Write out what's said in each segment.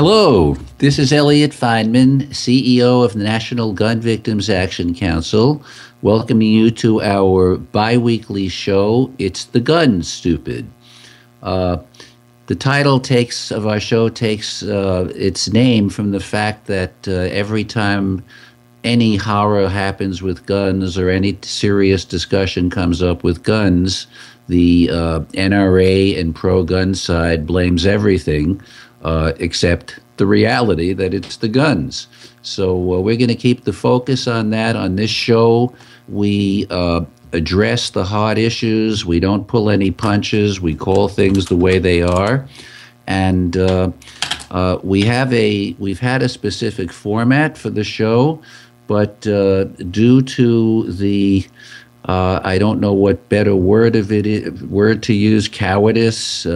Hello, this is Elliot Fineman, CEO of the National Gun Victims Action Council, welcoming you to our bi-weekly show, It's the Gun, Stupid. The title of our show takes its name from the fact that every time any horror happens with guns or any serious discussion comes up with guns, the NRA and pro-gun side blames everything except the reality that it's the guns. So we're going to keep the focus on that. On this show, we address the hard issues. We don't pull any punches. We call things the way they are. And we've had a specific format for the show, but due to the I don't know what better word to use, cowardice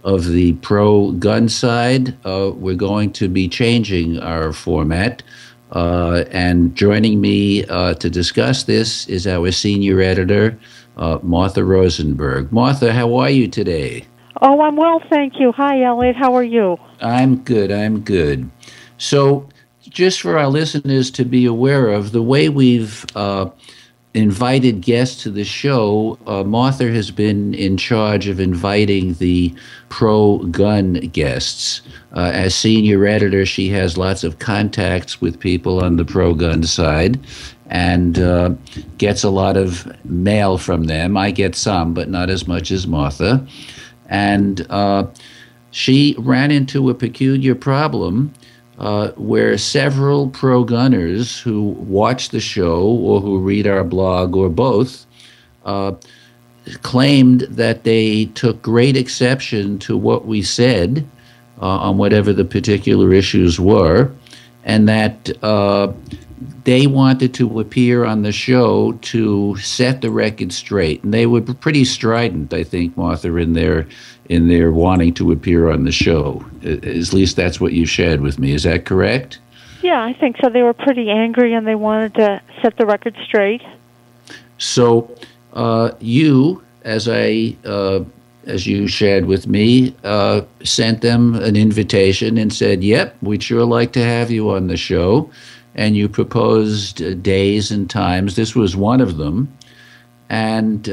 of the pro-gun side, we're going to be changing our format. And joining me to discuss this is our senior editor, Martha Rosenberg. Martha, how are you today? Oh, I'm well, thank you. Hi, Elliot. How are you? I'm good. So just for our listeners to be aware of, the way we've invited guests to the show, Martha has been in charge of inviting the pro-gun guests. As senior editor, she has lots of contacts with people on the pro-gun side and gets a lot of mail from them. I get some, but not as much as Martha. And she ran into a peculiar problem where several pro-gunners who watch the show or who read our blog or both claimed that they took great exception to what we said on whatever the particular issues were, and that they wanted to appear on the show to set the record straight. And they were pretty strident, I think, Martha, in their wanting to appear on the show. At least that's what you shared with me. Is that correct? Yeah, I think so. They were pretty angry and they wanted to set the record straight. So you, as you shared with me, sent them an invitation and said, yep, we'd sure like to have you on the show. And you proposed days and times. This was one of them. And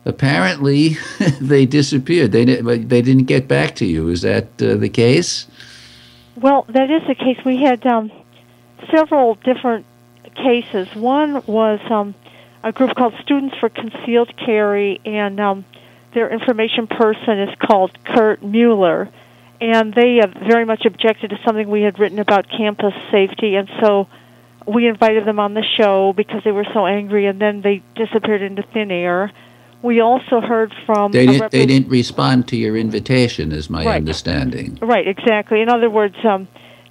apparently they disappeared. They didn't get back to you. Is that the case? Well, that is the case. We had several different cases. One was a group called Students for Concealed Carry, and their information person is called Kurt Mueller. And they very much objected to something we had written about campus safety, and so we invited them on the show because they were so angry, and then they disappeared into thin air. We also heard from... They didn't respond to your invitation, is my understanding. Right, exactly. In other words,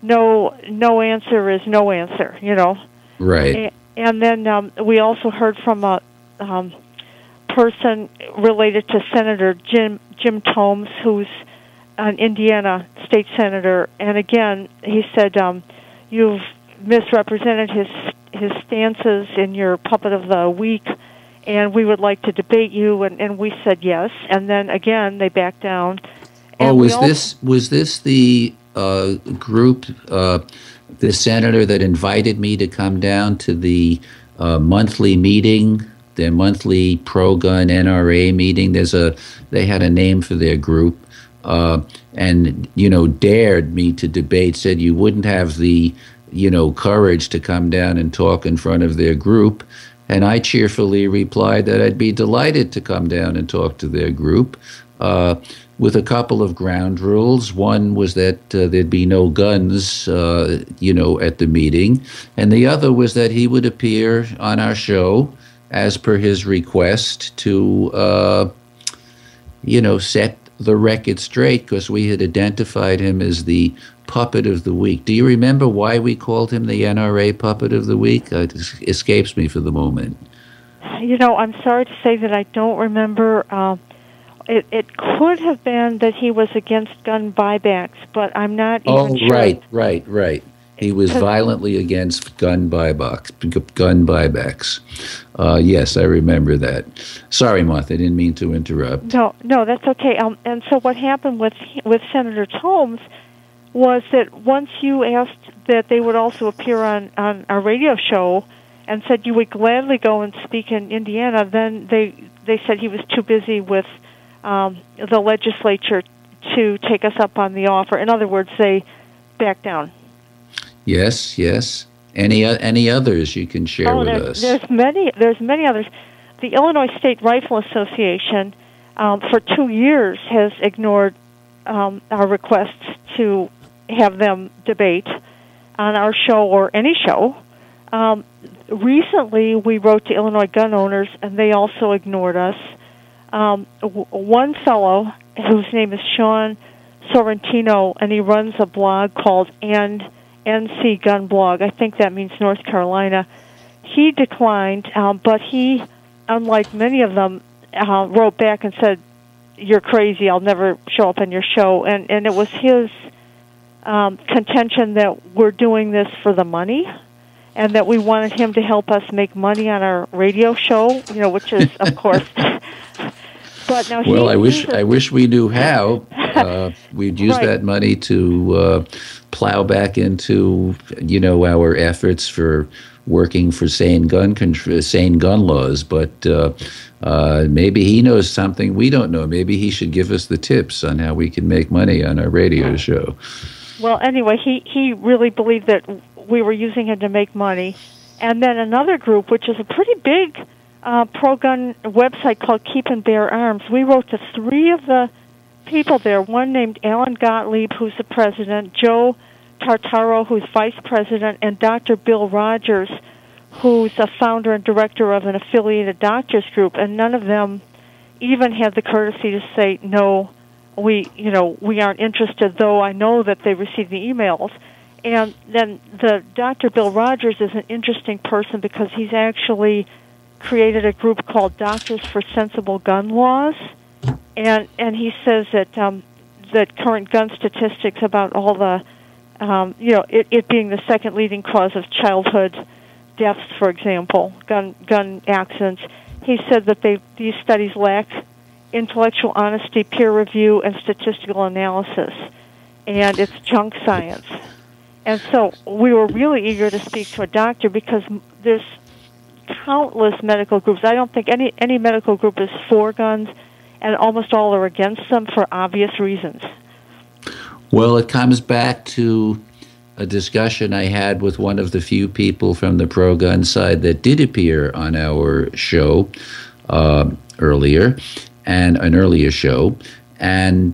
no answer is no answer, you know. Right. And then we also heard from a person related to Senator Jim Tomes, who's an Indiana state senator, and again, he said, you've misrepresented his stances in your Puppet of the Week, and we would like to debate you, and we said yes, and then again, they backed down. And was this the group, the senator that invited me to come down to the monthly meeting, their monthly pro-gun NRA meeting? They had a name for their group. And, dared me to debate, said you wouldn't have the, courage to come down and talk in front of their group. And I cheerfully replied that I'd be delighted to come down and talk to their group with a couple of ground rules. One was that there'd be no guns, at the meeting. And the other was that he would appear on our show as per his request to, set the record straight, because we had identified him as the Puppet of the Week. Do you remember why we called him the NRA Puppet of the Week? It escapes me for the moment. I'm sorry to say that I don't remember. It could have been that he was against gun buybacks, but I'm not even sure. Oh, right. He was violently against gun buybacks. Yes, I remember that. Sorry, Martha, I didn't mean to interrupt. No, that's okay. And so what happened with Senator Tomes, was that once you asked that they would also appear on our radio show and said you would gladly go and speak in Indiana, then they said he was too busy with the legislature to take us up on the offer. In other words, they backed down. Yes, yes. Any others you can share with us? There's many others. The Illinois State Rifle Association for 2 years has ignored our requests to have them debate on our show or any show. Recently, we wrote to Illinois gun owners, and they also ignored us. One fellow, whose name is Sean Sorrentino, and he runs a blog called NC Gun Blog. I think that means North Carolina. He declined, but he, unlike many of them, wrote back and said, "You're crazy. I'll never show up on your show." And it was his contention that we're doing this for the money, and that we wanted him to help us make money on our radio show. Which is, of course. But now I wish we knew how. We'd use that money to plow back into our efforts for working for sane gun laws. But maybe he knows something we don't know. Maybe he should give us the tips on how we can make money on our radio show. Well, anyway, he really believed that we were using him to make money. And then another group, which is a pretty big pro-gun website called Keep and Bear Arms. We wrote to 3 of the people there, one named Alan Gottlieb, who's the president, Joe Tartaro, who's vice president, and Dr. Bill Rogers, who's a founder and director of an affiliated doctors group, and none of them even had the courtesy to say, no, we aren't interested, though I know that they received the emails. And then the Dr. Bill Rogers is an interesting person because he's actually created a group called Doctors for Sensible Gun Laws, and he says that that current gun statistics about all the it being the second leading cause of childhood deaths, for example, gun accidents. He said that these studies lack intellectual honesty, peer review, and statistical analysis, and it's junk science. And so we were really eager to speak to a doctor because there's countless medical groups. I don't think any medical group is for guns, and almost all are against them for obvious reasons. Well, it comes back to a discussion I had with one of the few people from the pro-gun side that did appear on our show earlier, and an earlier show, and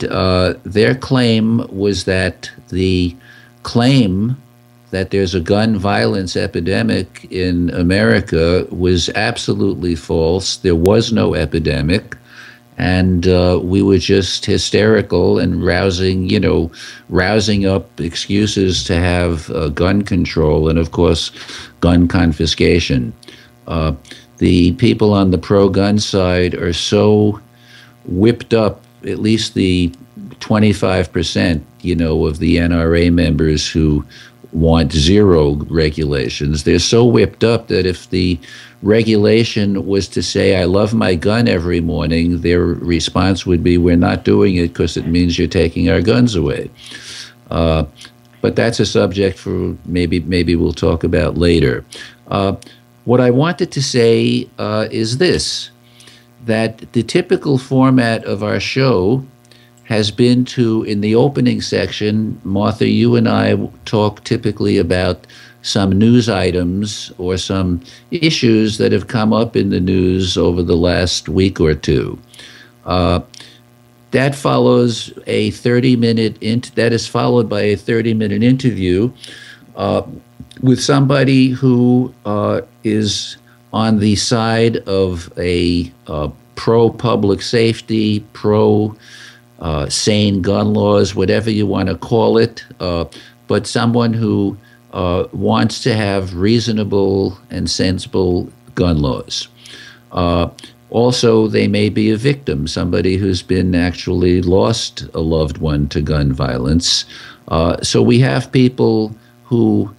their claim was that the claim that there's a gun violence epidemic in America was absolutely false. There was no epidemic, and we were just hysterical and rousing up excuses to have gun control and, of course, gun confiscation. The people on the pro-gun side are so whipped up, at least the 25%, of the NRA members who want zero regulations. They're so whipped up that if the regulation was to say, I love my gun every morning, their response would be, we're not doing it because it means you're taking our guns away. But that's a subject for maybe we'll talk about later. What I wanted to say is this, that the typical format of our show has been to, in the opening section, Martha, you and I talk typically about some news items or some issues that have come up in the news over the last week or two. That follows a 30-minute that is followed by a 30-minute interview with somebody who is on the side of a pro-public safety, sane gun laws, whatever you want to call it, but someone who wants to have reasonable and sensible gun laws. Also, they may be a victim, somebody who's been actually lost a loved one to gun violence. So we have people who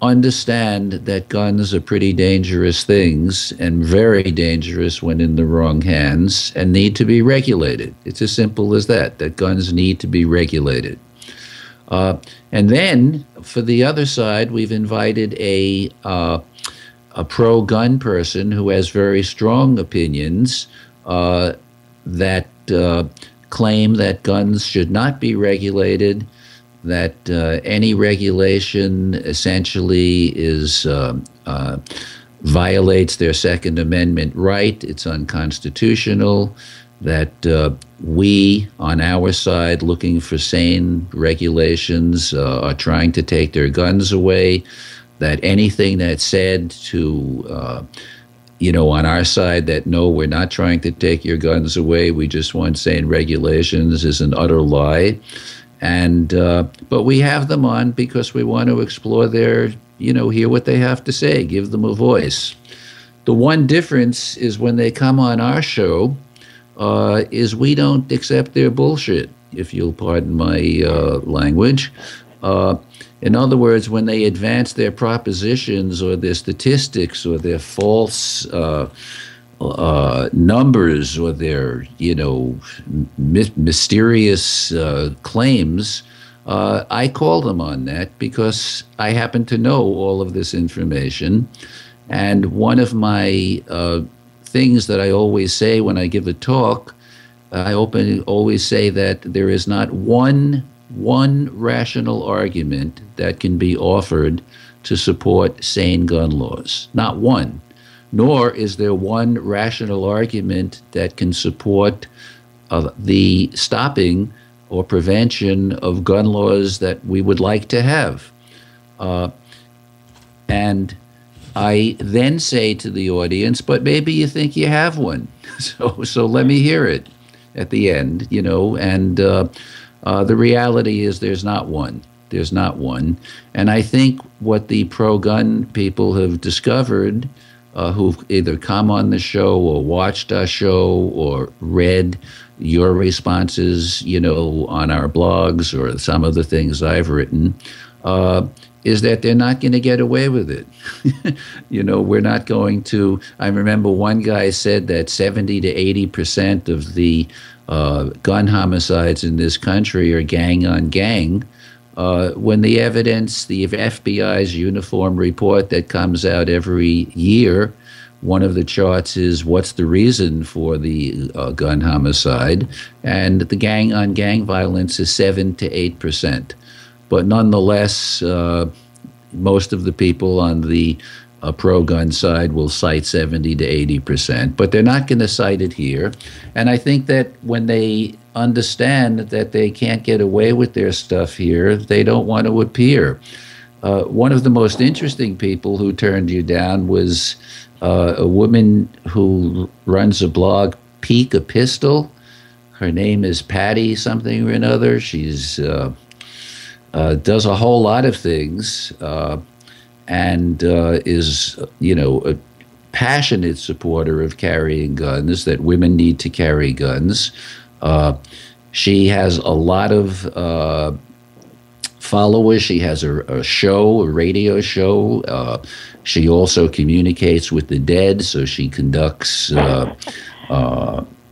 understand that guns are pretty dangerous things and very dangerous when in the wrong hands and need to be regulated. It's as simple as that guns need to be regulated. And then for the other side, we've invited a pro-gun person who has very strong opinions that claim that guns should not be regulated, that any regulation essentially is violates their Second Amendment right. It's unconstitutional. That we, on our side, looking for sane regulations, are trying to take their guns away. That anything that's said to, on our side, that no, we're not trying to take your guns away, we just want sane regulations, is an utter lie. And but we have them on because we want to explore their, hear what they have to say, give them a voice. The one difference is when they come on our show, is we don't accept their bullshit, if you'll pardon my language. In other words, when they advance their propositions or their statistics or their false numbers or their, mysterious claims, I call them on that because I happen to know all of this information. And one of my things that I always say when I give a talk, I always say that there is not one rational argument that can be offered to support sane gun laws. Not one. Nor is there one rational argument that can support the stopping or prevention of gun laws that we would like to have. And I then say to the audience, but maybe you think you have one. So let me hear it at the end, and the reality is there's not one. There's not one. And I think what the pro-gun people have discovered, who've either come on the show or watched our show or read your responses, on our blogs or some of the things I've written, is that they're not going to get away with it. We're not going to. I remember one guy said that 70 to 80% of the gun homicides in this country are gang on gang, when the evidence, the FBI's uniform report that comes out every year, one of the charts is what's the reason for the gun homicide, and the gang on gang violence is 7 to 8%. But nonetheless, most of the people on the pro-gun side will cite 70 to 80%, but they're not going to cite it here. And I think that when they understand that they can't get away with their stuff here, they don't want to appear. One of the most interesting people who turned you down was a woman who runs a blog, Peak a Pistol. Her name is Patty something or another. She's does a whole lot of things, and is, a passionate supporter of carrying guns, that women need to carry guns. She has a lot of followers. She has a show, a radio show. She also communicates with the dead, so she conducts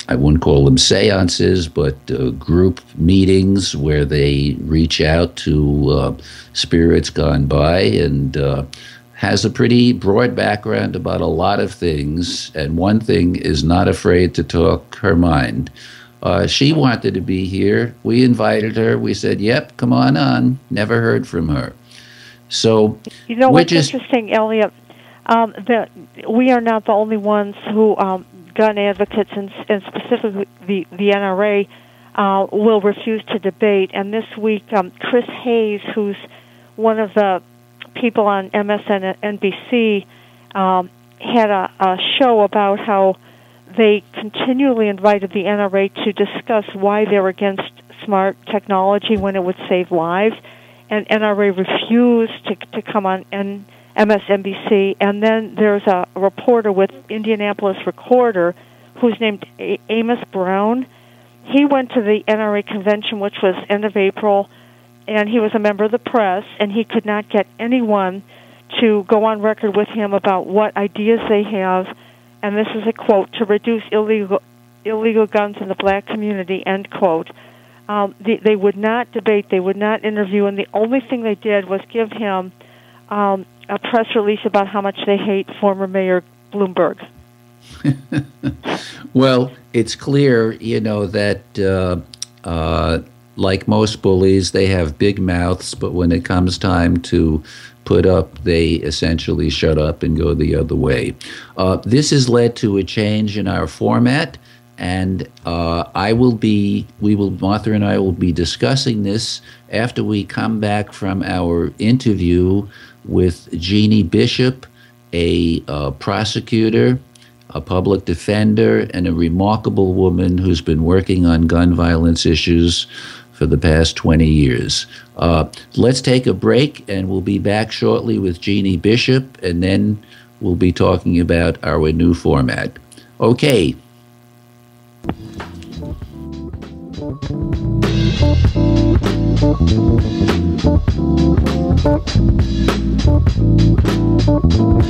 I wouldn't call them seances, but group meetings where they reach out to spirits gone by, and has a pretty broad background about a lot of things. And one thing is not afraid to talk her mind. She wanted to be here. We invited her. We said, yep, come on. Never heard from her. So, what's interesting, Elliot, that we are not the only ones who gun advocates and specifically the NRA will refuse to debate. And this week, Chris Hayes, who's one of the people on MSNBC, had a show about how they continually invited the NRA to discuss why they're against smart technology when it would save lives. And NRA refused to come on MSNBC, and then there's a reporter with Indianapolis Recorder who's named Amos Brown. He went to the NRA convention, which was end of April, and he was a member of the press, and he could not get anyone to go on record with him about what ideas they have, and this is a quote, to reduce illegal guns in the black community, end quote. They would not debate. They would not interview. And the only thing they did was give him a press release about how much they hate former Mayor Bloomberg. Well, it's clear, that like most bullies, they have big mouths, but when it comes time to put up, they essentially shut up and go the other way. This has led to a change in our format, and Martha and I will be discussing this after we come back from our interview with Jeannie Bishop, a prosecutor, a public defender, and a remarkable woman who's been working on gun violence issues for the past 20 years. Let's take a break, and we'll be back shortly with Jeannie Bishop, and then we'll be talking about our new format. Okay.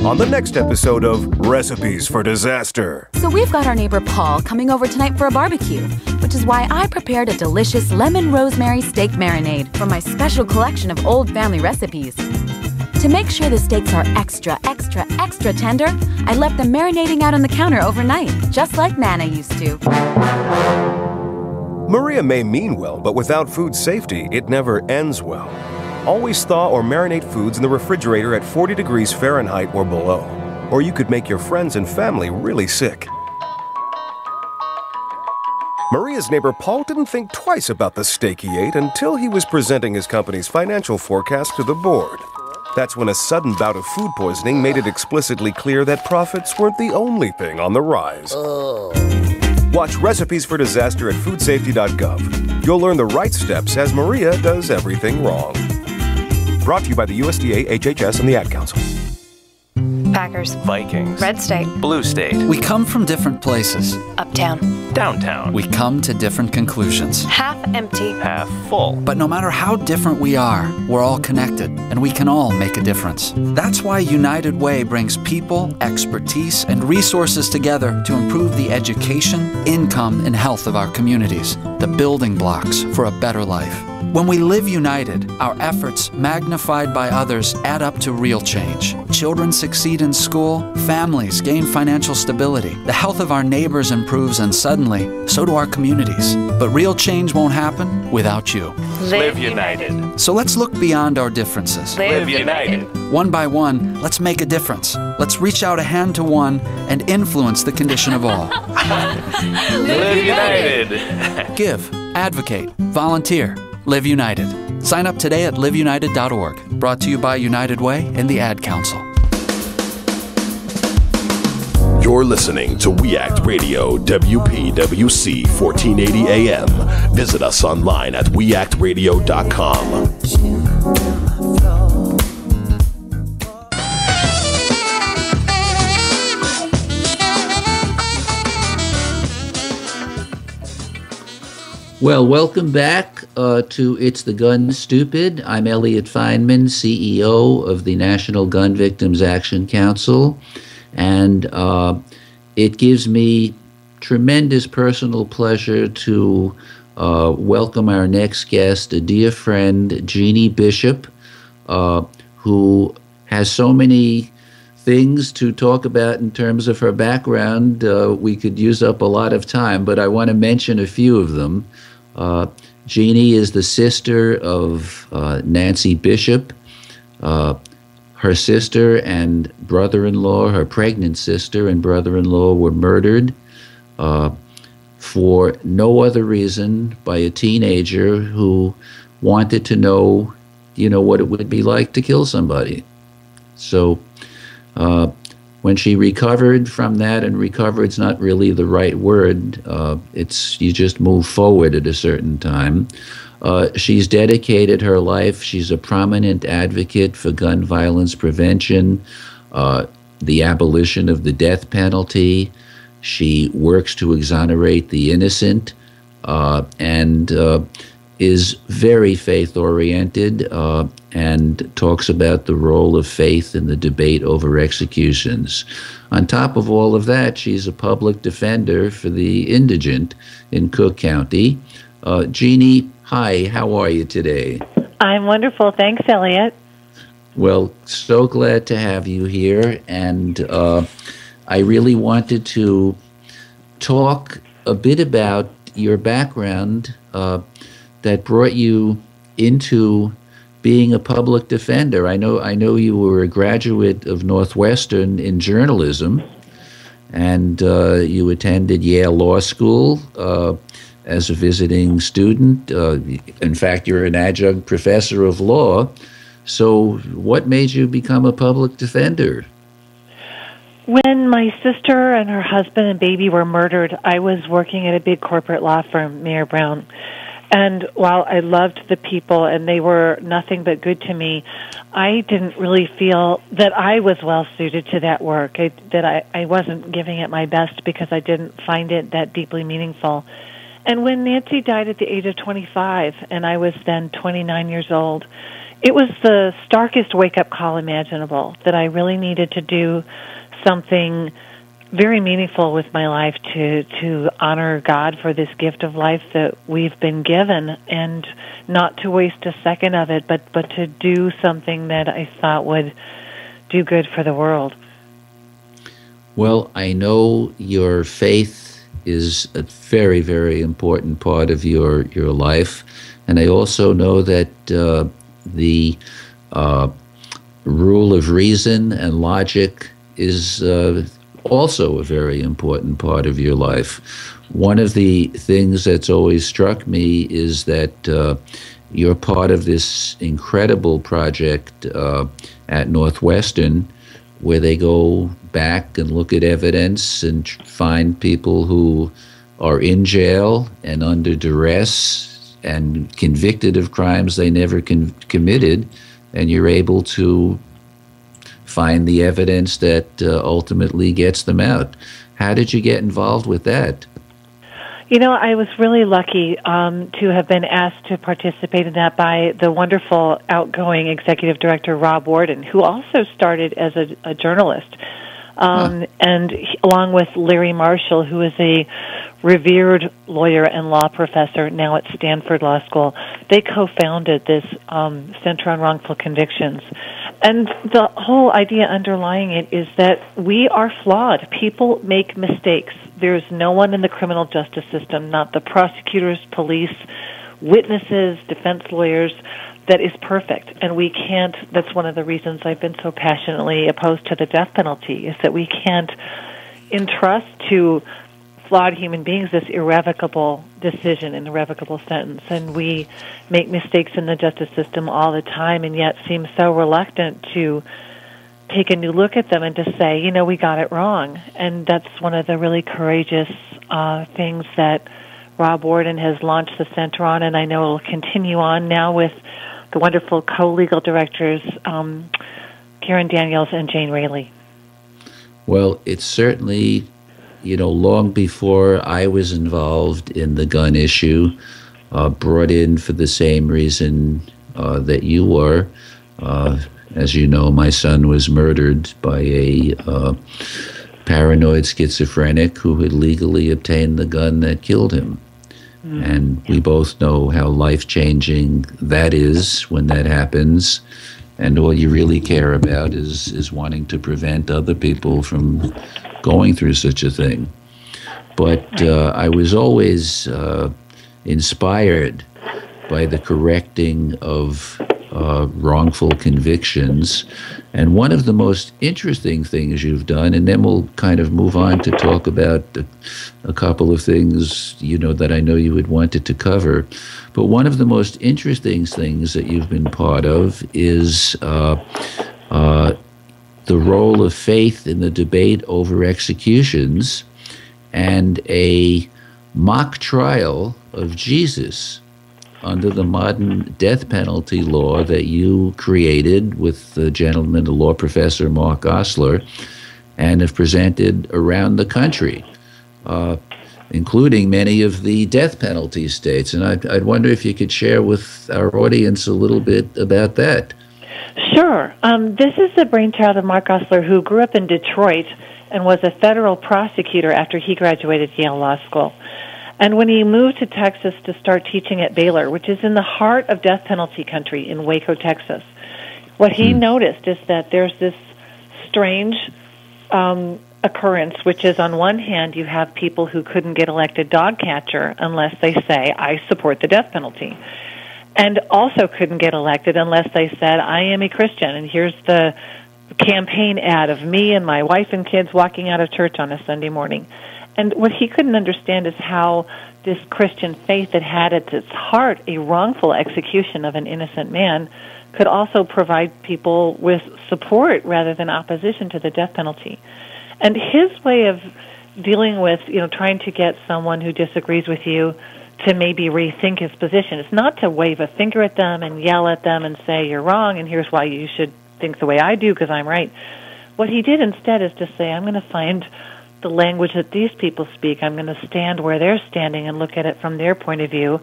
On the next episode of Recipes for Disaster. So we've got our neighbor Paul coming over tonight for a barbecue, which is why I prepared a delicious lemon rosemary steak marinade from my special collection of old family recipes. To make sure the steaks are extra, extra, extra tender, I left them marinating out on the counter overnight, just like Nana used to. Maria may mean well, but without food safety, it never ends well. Always thaw or marinate foods in the refrigerator at 40 degrees Fahrenheit or below, or you could make your friends and family really sick. Maria's neighbor Paul didn't think twice about the steak he ate until he was presenting his company's financial forecast to the board. That's when a sudden bout of food poisoning made it explicitly clear that profits weren't the only thing on the rise. Watch Recipes for Disaster at foodsafety.gov. You'll learn the right steps as Maria does everything wrong. Brought to you by the USDA, HHS, and the Ad Council. Packers. Vikings. Red State. Blue State. We come from different places. Uptown. Downtown. We come to different conclusions. Half empty. Half full. But no matter how different we are, we're all connected, and we can all make a difference. That's why United Way brings people, expertise, and resources together to improve the education, income, and health of our communities, the building blocks for a better life. When we live united, our efforts, magnified by others, add up to real change. Children succeed in school, families gain financial stability, the health of our neighbors improves, and suddenly, so do our communities. But real change won't happen without you. Live united. So let's look beyond our differences. Live united. One by one, let's make a difference. Let's reach out a hand to one and influence the condition of all. Live united. Give, advocate, volunteer. Live United. Sign up today at liveunited.org. Brought to you by United Way and the Ad Council. You're listening to We Act Radio, WPWC 1480 AM. Visit us online at weactradio.com. Well, welcome back to It's the Gun Stupid. I'm Elliot Fineman, CEO of the National Gun Victims Action Council, and it gives me tremendous personal pleasure to welcome our next guest, a dear friend, Jeannie Bishop, who has so many things to talk about in terms of her background. We could use up a lot of time, but I want to mention a few of them. Jeannie is the sister of Nancy Bishop. Her sister and brother-in-law, her pregnant sister and brother-in-law, were murdered for no other reason by a teenager who wanted to know, what it would be like to kill somebody. So when she recovered from that, and recovered's not really the right word, you just move forward at a certain time. She's dedicated her life. She's a prominent advocate for gun violence prevention, the abolition of the death penalty. She works to exonerate the innocent, and is very faith-oriented, and talks about the role of faith in the debate over executions. On top of all of that, she's a public defender for the indigent in Cook County. Jeannie, Hi, how are you today? I'm wonderful. Thanks, Elliot. Well, so glad to have you here, and I really wanted to talk a bit about your background that brought you into being a public defender. I know you were a graduate of Northwestern in journalism, and you attended Yale Law School as a visiting student. In fact, you're an adjunct professor of law. So what made you become a public defender? When my sister and her husband and baby were murdered, I was working at a big corporate law firm, Mayer Brown. And while I loved the people and they were nothing but good to me, I didn't really feel that I was well suited to that work, that I wasn't giving it my best because I didn't find it that deeply meaningful. And when Nancy died at the age of 25, and I was then 29 years old, it was the starkest wake-up call imaginable that I really needed to do something very meaningful with my life to honor God for this gift of life that we've been given, and not to waste a second of it, but to do something that I thought would do good for the world. Well, I know your faith is a very, very important part of your life, and I also know that the rule of reason and logic is also a very important part of your life. One of the things that's always struck me is that you're part of this incredible project at Northwestern where they go back and look at evidence and find people who are in jail and under duress and convicted of crimes they never committed, and you're able to find the evidence that ultimately gets them out. How did you get involved with that? You know, I was really lucky to have been asked to participate in that by the wonderful outgoing executive director, Rob Warden, who also started as a journalist. And along with Larry Marshall, who is a revered lawyer and law professor now at Stanford Law School, they co-founded this Center on Wrongful Convictions. And the whole idea underlying it is that we are flawed. People make mistakes. There's no one in the criminal justice system, not the prosecutors, police, witnesses, defense lawyers, that is perfect. And we can't, that's one of the reasons I've been so passionately opposed to the death penalty, is that we can't entrust to flawed human beings this irrevocable decision, an irrevocable sentence. And we make mistakes in the justice system all the time, and yet seem so reluctant to take a new look at them and to say, you know, we got it wrong. And that's one of the really courageous things that Rob Warden has launched the center on, and I know it will continue on now with the wonderful co-legal directors, Karen Daniels and Jane Raley. Well, it's certainly, you know, long before I was involved in the gun issue, brought in for the same reason that you were. As you know, my son was murdered by a paranoid schizophrenic who had legally obtained the gun that killed him. And we both know how life-changing that is when that happens. And all you really care about is wanting to prevent other people from going through such a thing. But I was always inspired by the correcting of wrongful convictions. And one of the most interesting things you've done, and then we'll kind of move on to talk about a couple of things, you know, that I know you had wanted to cover. But one of the most interesting things that you've been part of is the role of faith in the debate over executions and a mock trial of Jesus under the modern death penalty law that you created with the gentleman, the law professor Mark Osler, and have presented around the country, including many of the death penalty states. And I'd wonder if you could share with our audience a little bit about that. Sure. This is the brainchild of Mark Osler, who grew up in Detroit and was a federal prosecutor after he graduated Yale Law School. And when he moved to Texas to start teaching at Baylor, which is in the heart of death penalty country in Waco, Texas, what he noticed is that there's this strange occurrence, which is on one hand you have people who couldn't get elected dog catcher unless they say, I support the death penalty, and also couldn't get elected unless they said, I am a Christian, and here's the campaign ad of me and my wife and kids walking out of church on a Sunday morning. And what he couldn't understand is how this Christian faith that had at its heart a wrongful execution of an innocent man could also provide people with support rather than opposition to the death penalty. And his way of dealing with, trying to get someone who disagrees with you to maybe rethink his position is not to wave a finger at them and yell at them and say, you're wrong and here's why you should think the way I do because I'm right. What he did instead is to say, I'm going to find the language that these people speak. I'm going to stand where they're standing and look at it from their point of view.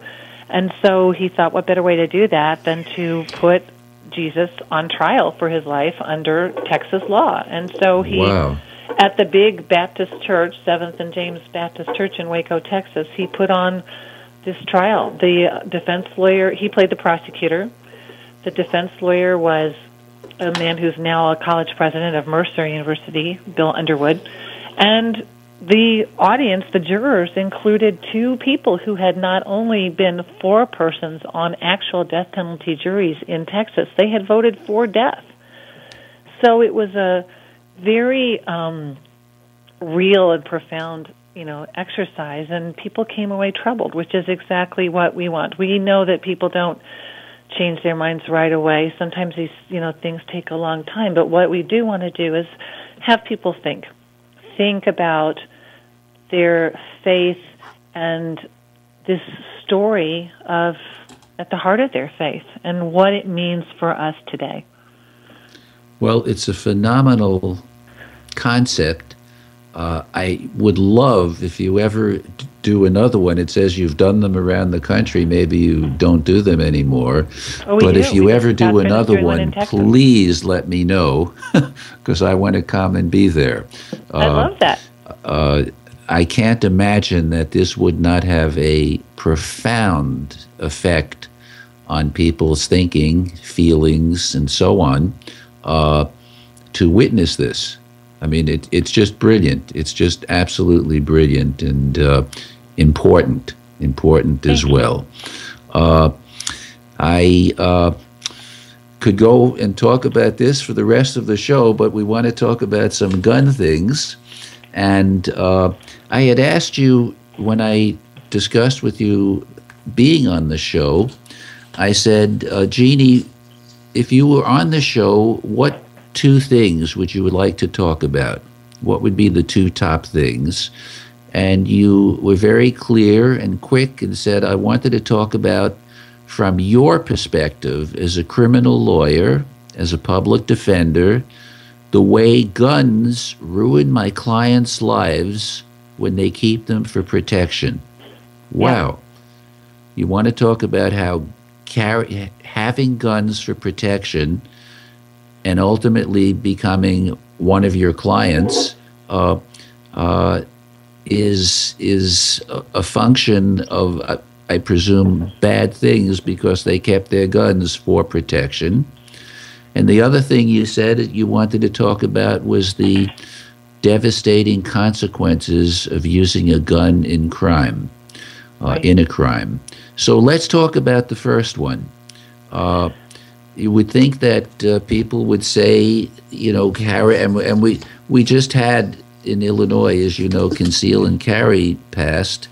And so he thought, what better way to do that than to put Jesus on trial for his life under Texas law. And so he, at the big Baptist church, 7th and James Baptist Church in Waco, Texas, he put on this trial. The defense lawyer, he played the prosecutor. The defense lawyer was a man who's now a college president of Mercer University, Bill Underwood. And the audience, the jurors, included two people who had not only been forepersons on actual death penalty juries in Texas, they had voted for death. So it was a very real and profound, exercise, and people came away troubled, which is exactly what we want. We know that people don't change their minds right away. Sometimes these, things take a long time, but what we do want to do is have people think about their faith and this story of at the heart of their faith and what it means for us today. Well, it's a phenomenal concept. I would love if you ever do another one. It says you've done them around the country. Maybe you don't do them anymore. But if you ever do another one, please let me know because I want to come and be there. I love that. I can't imagine that this would not have a profound effect on people's thinking, feelings, and so on to witness this. I mean, it's just brilliant. It's just absolutely brilliant and important as well. I could go and talk about this for the rest of the show, but we want to talk about some gun things. And I had asked you when I discussed with you being on the show, I said, Jeannie, if you were on the show, what two things would you like to talk about? What would be the two top things? And you were very clear and quick and said, I wanted to talk about, from your perspective as a criminal lawyer, as a public defender, the way guns ruin my clients' lives when they keep them for protection. Wow. You want to talk about how having guns for protection and ultimately becoming one of your clients is a function of, I presume, bad things because they kept their guns for protection. And the other thing you said you wanted to talk about was the devastating consequences of using a gun in crime, in a crime. So let's talk about the first one. You would think that people would say, carry, and we just had in Illinois, as you know, conceal and carry passed,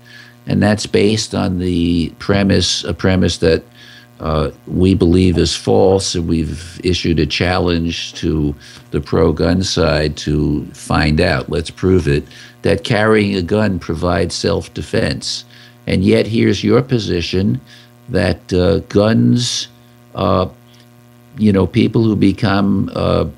and that's based on a premise that we believe is false, and we've issued a challenge to the pro-gun side to find out, let's prove it, that carrying a gun provides self-defense. And yet here's your position that guns, people who become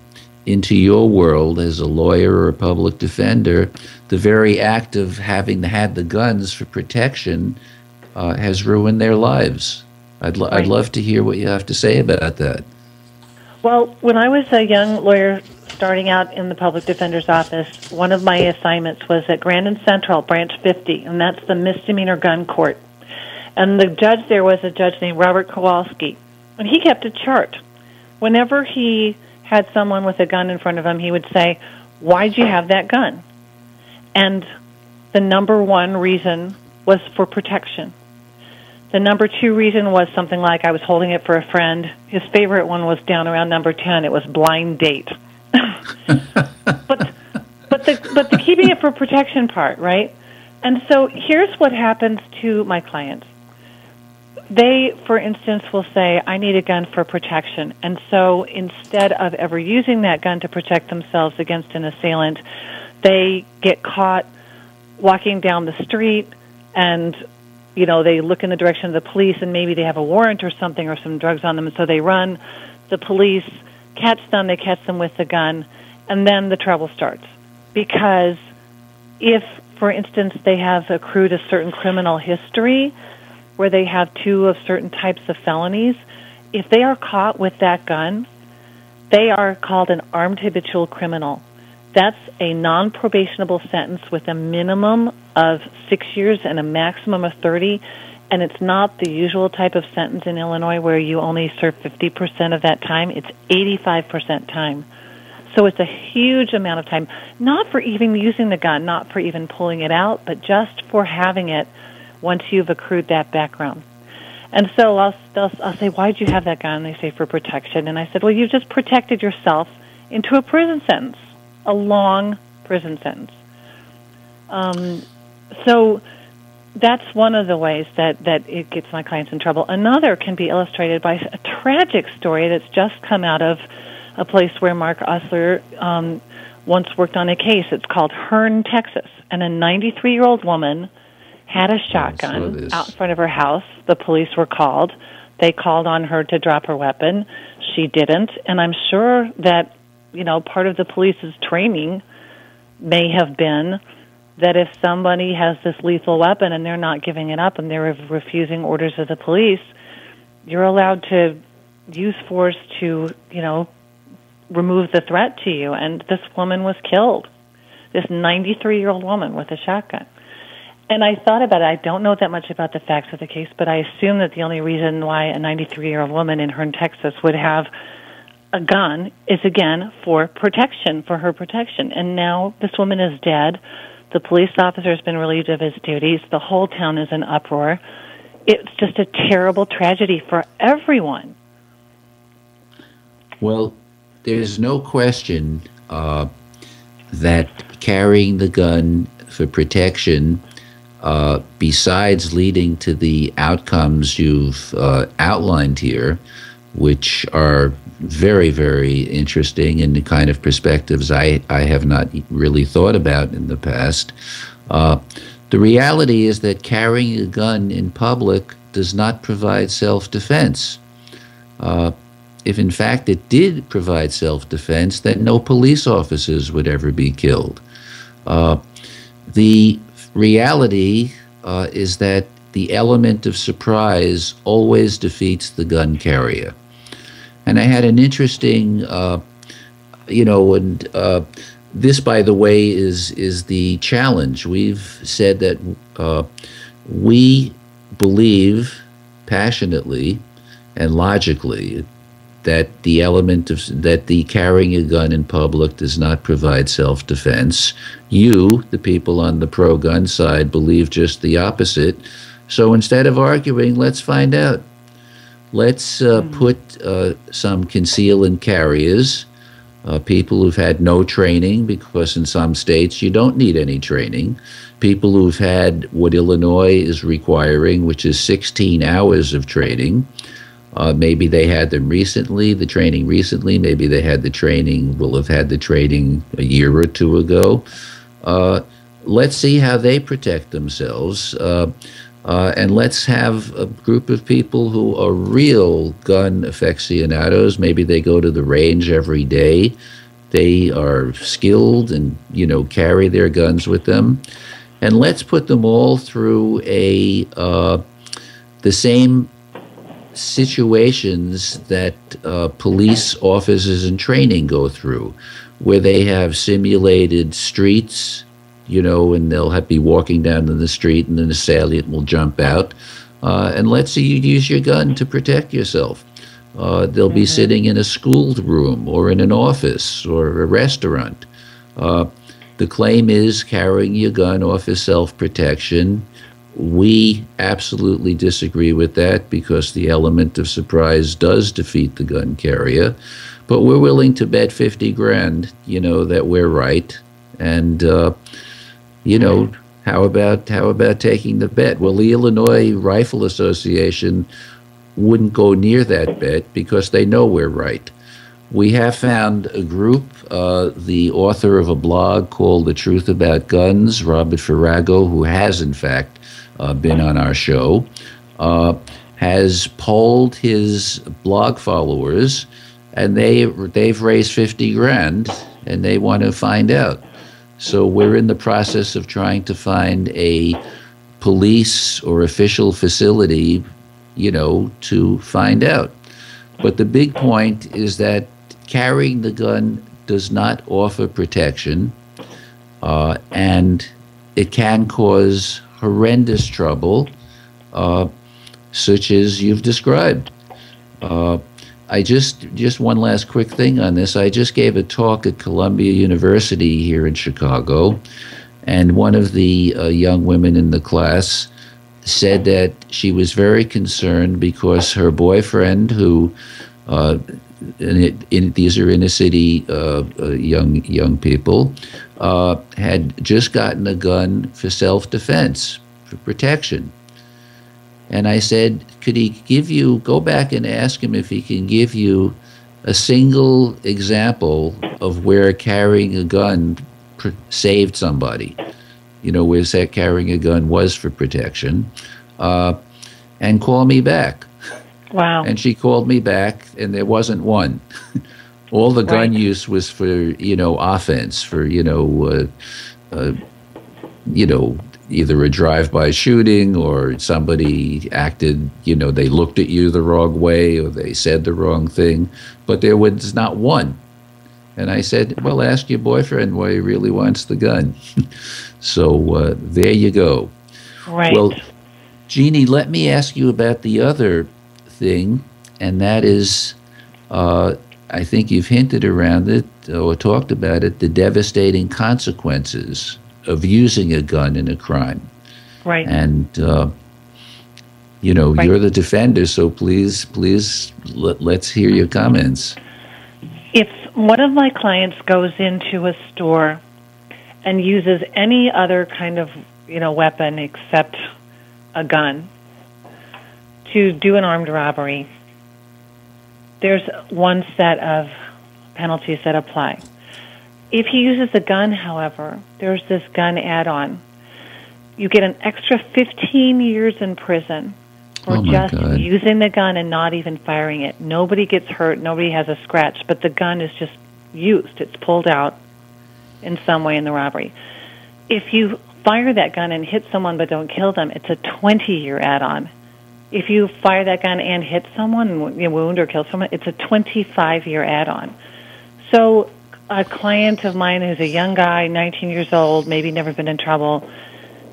into your world as a lawyer or a public defender, the very act of having had the guns for protection has ruined their lives. I'd love to hear what you have to say about that. Well, when I was a young lawyer starting out in the public defender's office, one of my assignments was at Grand and Central, Branch 50, and that's the misdemeanor gun court. And the judge there was a judge named Robert Kowalski, and he kept a chart. Whenever he had someone with a gun in front of him, he would say, "Why'd you have that gun?" And the number one reason was for protection. The number two reason was something like, I was holding it for a friend. His favorite one was down around number 10. It was blind date. but the keeping it for protection part, right? And so here's what happens to my clients. They, for instance, will say, I need a gun for protection. And so instead of ever using that gun to protect themselves against an assailant, they get caught walking down the street and, you know, they look in the direction of the police and maybe they have a warrant or something or some drugs on them, and so they run. The police catch them, they catch them with the gun, and then the trouble starts. Because if, for instance, they have accrued a certain criminal history where they have two of certain types of felonies, if they are caught with that gun, they are called an armed habitual criminal. That's a non-probationable sentence with a minimum of 6 years and a maximum of 30, and it's not the usual type of sentence in Illinois where you only serve 50% of that time. It's 85% time. So it's a huge amount of time, not for even using the gun, not for even pulling it out, but just for having it once you've accrued that background. And so I'll say, why'd you have that gun? And they say, for protection. And I said, well, you just protected yourself into a prison sentence, a long prison sentence. So that's one of the ways that it gets my clients in trouble. Another can be illustrated by a tragic story that's just come out of a place where Mark Osler once worked on a case. It's called Hearn, Texas. And a 93-year-old woman had a shotgun out in front of her house. The police were called. They called on her to drop her weapon. She didn't. And I'm sure that, you know, part of the police's training may have been that if somebody has this lethal weapon and they're not giving it up and they're refusing orders of the police, you're allowed to use force to, you know, remove the threat to you. And this woman was killed, this 93-year-old woman with a shotgun. And I thought about it. I don't know that much about the facts of the case, but I assume that the only reason why a 93-year-old woman in Hearn, Texas would have a gun is, again, for protection, for her protection. And now this woman is dead. The police officer has been relieved of his duties. The whole town is in uproar. It's just a terrible tragedy for everyone. Well, there's no question that carrying the gun for protection, besides leading to the outcomes you've outlined here, which are very, very interesting and the kind of perspectives I have not really thought about in the past. The reality is that carrying a gun in public does not provide self-defense. If in fact it did provide self-defense, then no police officers would ever be killed. The reality is that the element of surprise always defeats the gun carrier. And I had an interesting, this, by the way, is the challenge. We've said that we believe passionately and logically that the element of that the carrying a gun in public does not provide self-defense. You, the people on the pro-gun side, believe just the opposite. So instead of arguing, let's find out. Let's put some conceal and carriers, people who've had no training, because in some states you don't need any training, people who've had what Illinois is requiring, which is 16 hours of training. Maybe they had them recently, the training recently. Maybe they had the training, will have had the training a year or two ago. Let's see how they protect themselves. And let's have a group of people who are real gun aficionados. Maybe they go to the range every day. They are skilled and, carry their guns with them. And let's put them all through the same situations that police officers in training go through, where they have simulated streets, and they'll be walking down in the street, and an assailant will jump out and let's say you use your gun to protect yourself. They'll be sitting in a school room or in an office or a restaurant. The claim is carrying your gun off is self-protection. We absolutely disagree with that because the element of surprise does defeat the gun carrier. But we're willing to bet 50 grand, that we're right. And, how about taking the bet? Well, the Illinois Rifle Association wouldn't go near that bet because they know we're right. We have found a group, the author of a blog called The Truth About Guns, Robert Farrago, who has, in fact, been on our show, has polled his blog followers, and they've raised 50 grand, and they want to find out. So we're in the process of trying to find a police or official facility, to find out. But the big point is that carrying the gun does not offer protection, and it can cause horrendous trouble, such as you've described. I just one last quick thing on this. I just gave a talk at Columbia University here in Chicago, and one of the young women in the class said that she was very concerned because her boyfriend, who these are inner city young people, had just gotten a gun for self-defense, for protection. And I said, could he go back and ask him if he can give you a single example of where carrying a gun saved somebody, where carrying a gun was for protection, and call me back. Wow. And she called me back, and there wasn't one. All the gun use was for, offense, for, either a drive-by shooting or somebody acted, they looked at you the wrong way or they said the wrong thing, but there was not one. And I said, well, ask your boyfriend why he really wants the gun. So there you go. Right. Well, Jeannie, let me ask you about the other thing, and that is, I think you've hinted around it or talked about it, the devastating consequences of using a gun in a crime. Right. And, you're the defender, so please let's hear your comments. If one of my clients goes into a store and uses any other kind of, weapon except a gun to do an armed robbery, there's one set of penalties that apply. If he uses a gun, however, there's this gun add-on. You get an extra 15 years in prison for just using the gun and not even firing it. Nobody gets hurt. Nobody has a scratch, but the gun is just used. It's pulled out in some way in the robbery. If you fire that gun and hit someone but don't kill them, it's a 20-year add-on. If you fire that gun and hit someone, wound or kill someone, it's a 25-year add-on. So a client of mine who's a young guy, 19 years old, maybe never been in trouble,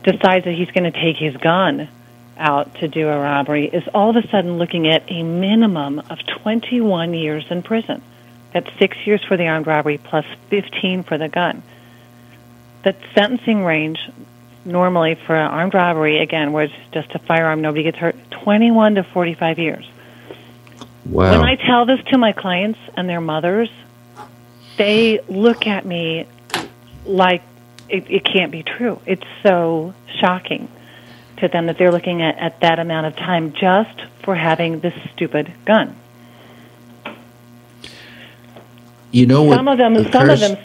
decides that he's going to take his gun out to do a robbery, is all of a sudden looking at a minimum of 21 years in prison. That's 6 years for the armed robbery plus 15 for the gun. The sentencing range normally for an armed robbery, again, where it's just a firearm, nobody gets hurt, 21 to 45 years. Wow. When I tell this to my clients and their mothers, they look at me like it can't be true. It's so shocking to them that they're looking at that amount of time just for having this stupid gun. Some of them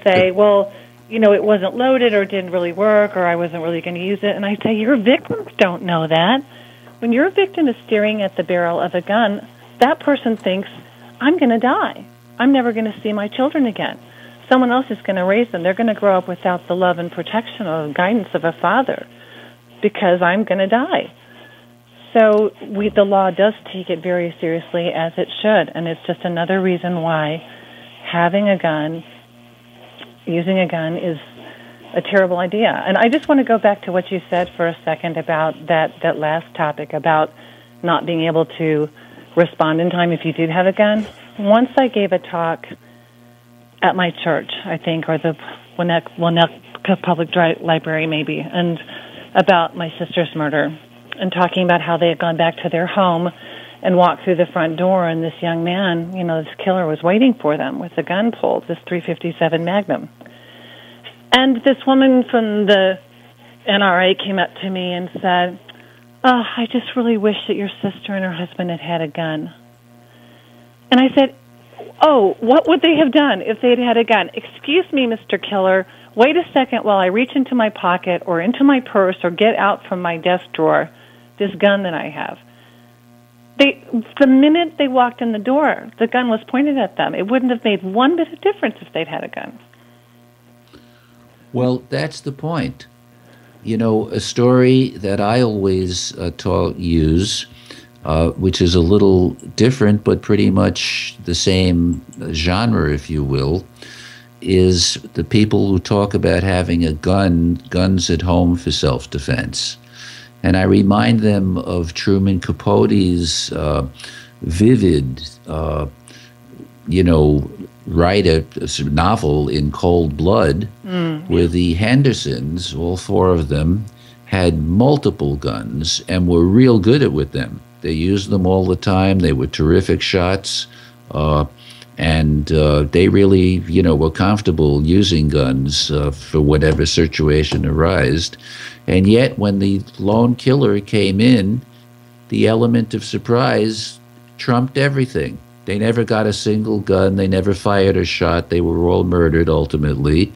say, well, it wasn't loaded or didn't really work or I wasn't really going to use it. And I say, your victims don't know that. When your victim is staring at the barrel of a gun, that person thinks, I'm going to die. I'm never going to see my children again. Someone else is going to raise them. They're going to grow up without the love and protection or guidance of a father because I'm going to die. So the law does take it very seriously, as it should, and it's just another reason why having a gun, using a gun, is a terrible idea. And I just want to go back to what you said for a second about that last topic about not being able to respond in time if you did have a gun. Once I gave a talk at my church, I think, or the Winnetka Public Library maybe, and about my sister's murder, and talking about how they had gone back to their home and walked through the front door, and this young man, this killer was waiting for them with a gun pulled, this .357 Magnum. And this woman from the NRA came up to me and said, "Oh, I just really wish that your sister and her husband had had a gun." And I said, "Oh, what would they have done if they'd had a gun?" "Excuse me, Mr. Killer, wait a second while I reach into my pocket or into my purse or get out from my desk drawer this gun that I have." The minute they walked in the door, the gun was pointed at them. It wouldn't have made one bit of difference if they'd had a gun. Well, that's the point. A story that I always use, which is a little different but pretty much the same genre, if you will, is the people who talk about having guns at home for self-defense. And I remind them of Truman Capote's vivid, novel In Cold Blood, where the Hendersons, all four of them, had multiple guns and were real good with them. They used them all the time. They were terrific shots. And they really, were comfortable using guns for whatever situation arose. And yet, when the lone killer came in, the element of surprise trumped everything. They never got a single gun. They never fired a shot. They were all murdered, ultimately.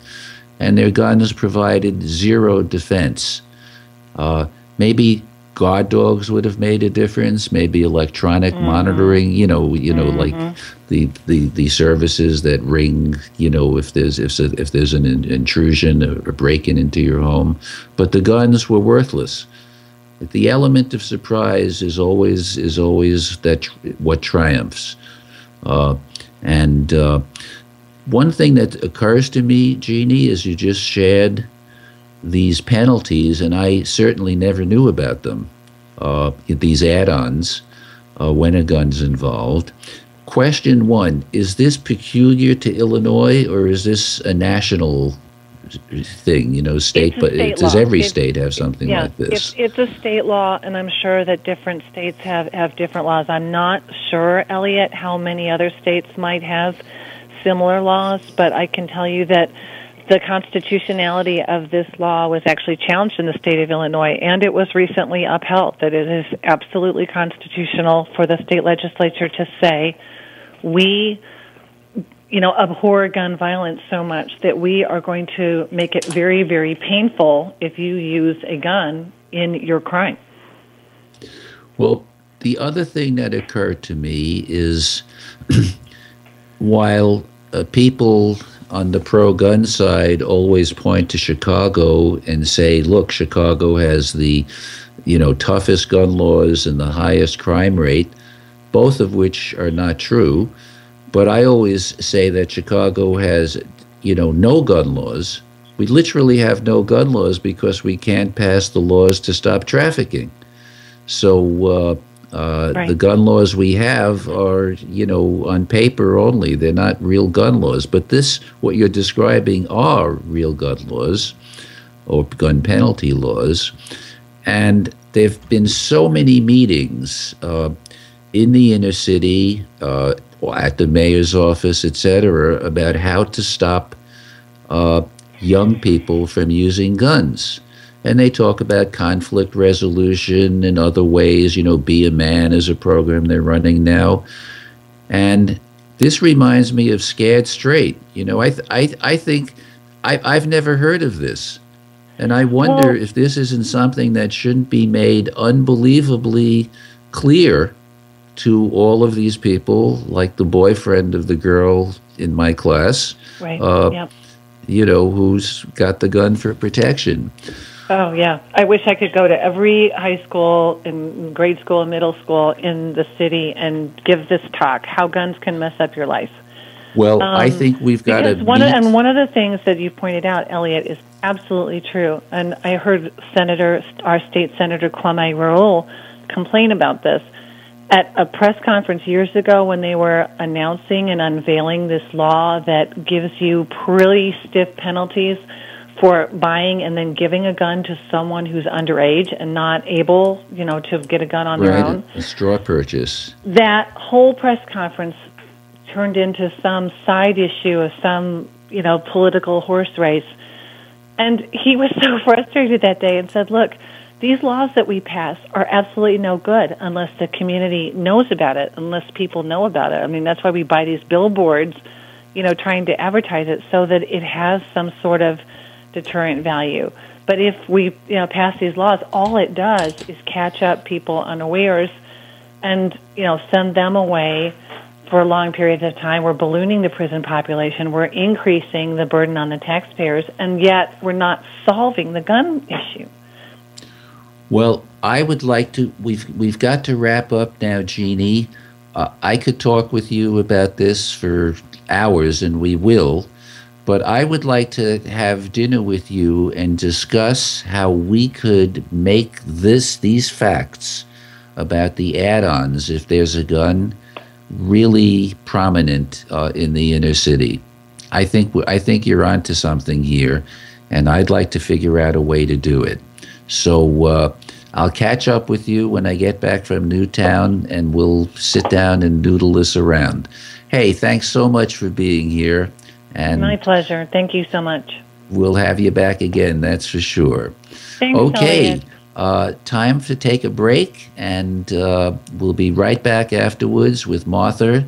And their guns provided zero defense. Maybe guard dogs would have made a difference. Maybe electronic monitoring. Like the services that ring. If there's an intrusion or break-in into your home. But the guns were worthless. The element of surprise is always what triumphs. One thing that occurs to me, Jeannie, is you just shared these penalties, and I certainly never knew about them, these add-ons when a gun's involved. Question one, is this peculiar to Illinois, or is this a national thing, state? But does every state have something like this? It's a state law, and I'm sure that different states have different laws. I'm not sure, Elliot, how many other states might have similar laws, but I can tell you that the constitutionality of this law was actually challenged in the state of Illinois, and it was recently upheld, that it is absolutely constitutional for the state legislature to say, we abhor gun violence so much that we are going to make it very, very painful if you use a gun in your crime. Well, the other thing that occurred to me is while people on the pro-gun side always point to Chicago and say, look, Chicago has the, toughest gun laws and the highest crime rate, both of which are not true. But I always say that Chicago has, no gun laws. We literally have no gun laws because we can't pass the laws to stop trafficking. So the gun laws we have are, on paper only. They're not real gun laws. But what you're describing are real gun laws or gun penalty laws. And there have been so many meetings in the inner city, at the mayor's office, etc., about how to stop young people from using guns. And they talk about conflict resolution and other ways, Be a Man is a program they're running now. And this reminds me of Scared Straight. I think I've never heard of this. And I wonder if this isn't something that shouldn't be made unbelievably clear to all of these people, like the boyfriend of the girl in my class, who's got the gun for protection. Oh, yeah. I wish I could go to every high school and grade school and middle school in the city and give this talk, how guns can mess up your life. Well, I think we've got to one of the things that you pointed out, Elliot, is absolutely true. And I heard our state Senator Kwame Raoul complain about this at a press conference years ago when they were announcing and unveiling this law that gives you pretty stiff penalties for buying and then giving a gun to someone who's underage and not able, to get a gun on their own. A straw purchase. That whole press conference turned into some side issue of some, political horse race. And he was so frustrated that day and said, look, these laws that we pass are absolutely no good unless the community knows about it, unless people know about it. I mean, that's why we buy these billboards, trying to advertise it so that it has some sort of deterrent value. But if we pass these laws, all it does is catch up people unawares and send them away for long periods of time. We're ballooning the prison population. We're increasing the burden on the taxpayers, and yet we're not solving the gun issue. Well, I would like to. We've got to wrap up now, Jeannie. I could talk with you about this for hours, and we will. But I would like to have dinner with you and discuss how we could make these facts about the add-ons, if there's a gun, really prominent in the inner city. I think you're onto something here, and I'd like to figure out a way to do it. So I'll catch up with you when I get back from Newtown, and we'll sit down and noodle this around. Hey, thanks so much for being here. And my pleasure. Thank you so much. We'll have you back again, that's for sure. Thanks, okay, time to take a break, and we'll be right back afterwards with Martha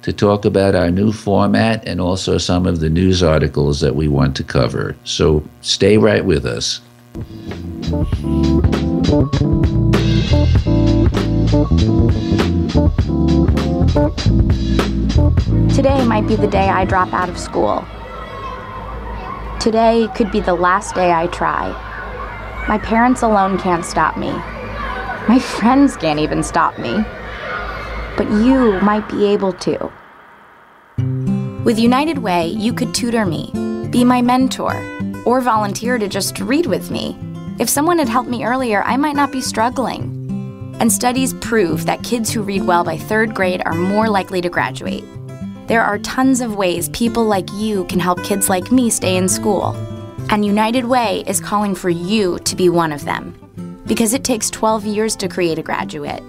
to talk about our new format and also some of the news articles that we want to cover. So stay right with us. Today might be the day I drop out of school. Today could be the last day I try. My parents alone can't stop me. My friends can't even stop me. But you might be able to. With United Way, you could tutor me, be my mentor, or volunteer to just read with me. If someone had helped me earlier, I might not be struggling. And studies prove that kids who read well by 3rd grade are more likely to graduate. There are tons of ways people like you can help kids like me stay in school. And United Way is calling for you to be one of them. Because it takes 12 years to create a graduate.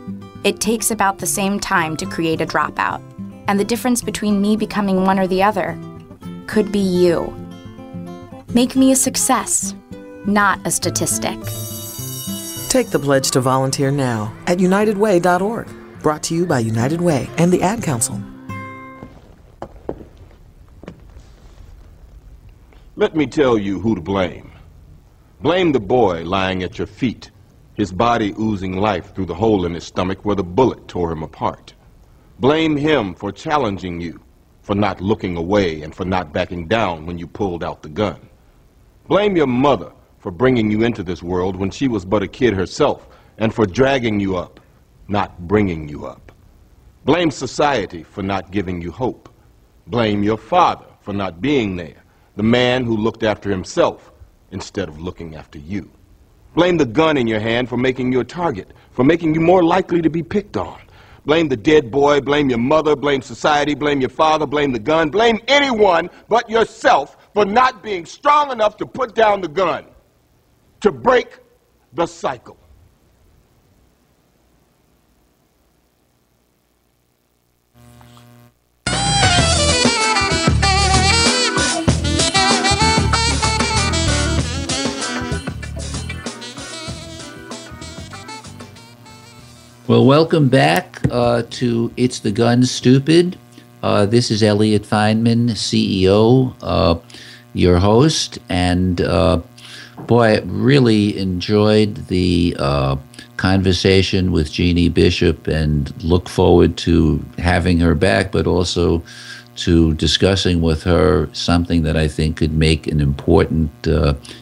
It takes about the same time to create a dropout. And the difference between me becoming one or the other could be you. Make me a success, not a statistic. Take the pledge to volunteer now at unitedway.org. Brought to you by United Way and the Ad Council. Let me tell you who to blame. Blame the boy lying at your feet, his body oozing life through the hole in his stomach where the bullet tore him apart. Blame him for challenging you, for not looking away and for not backing down when you pulled out the gun. Blame your mother for bringing you into this world when she was but a kid herself and for dragging you up, not bringing you up. Blame society for not giving you hope. Blame your father for not being there, the man who looked after himself instead of looking after you. Blame the gun in your hand for making you a target, for making you more likely to be picked on. Blame the dead boy, blame your mother, blame society, blame your father, blame the gun, blame anyone but yourself for not being strong enough to put down the gun, to break the cycle. Well, welcome back to It's the Gun Stupid. This is Elliot Fineman, CEO, your host, and boy, I really enjoyed the conversation with Jeannie Bishop and look forward to having her back, but also to discussing with her something that I think could make an important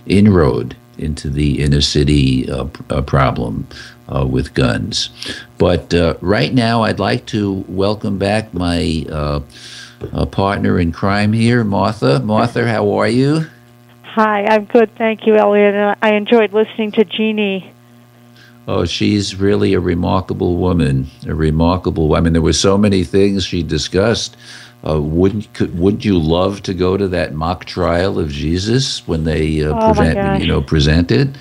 inroad into the inner city problem with guns. But right now, I'd like to welcome back my partner in crime here, Martha. Martha, how are you? Hi, I'm good, thank you, Elliot. And I enjoyed listening to Jeannie. Oh, she's really a remarkable woman. A remarkable. I mean, there were so many things she discussed. Would you love to go to that mock trial of Jesus when they presented?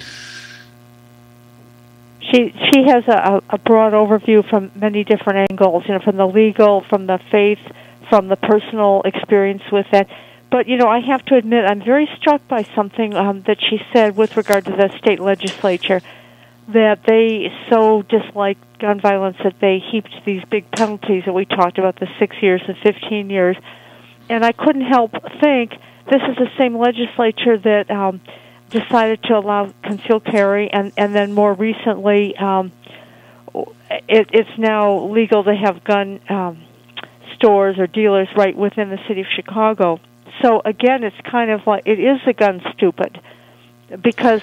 She has a broad overview from many different angles. From the legal, from the faith, from the personal experience with that. But I have to admit, I'm very struck by something that she said with regard to the state legislature, that they so disliked gun violence that they heaped these big penalties that we talked about, the 6 years, the 15 years. And I couldn't help think this is the same legislature that decided to allow concealed carry, and then more recently it's now legal to have gun stores or dealers right within the city of Chicago. So again, it's kind of like it is the gun stupid, because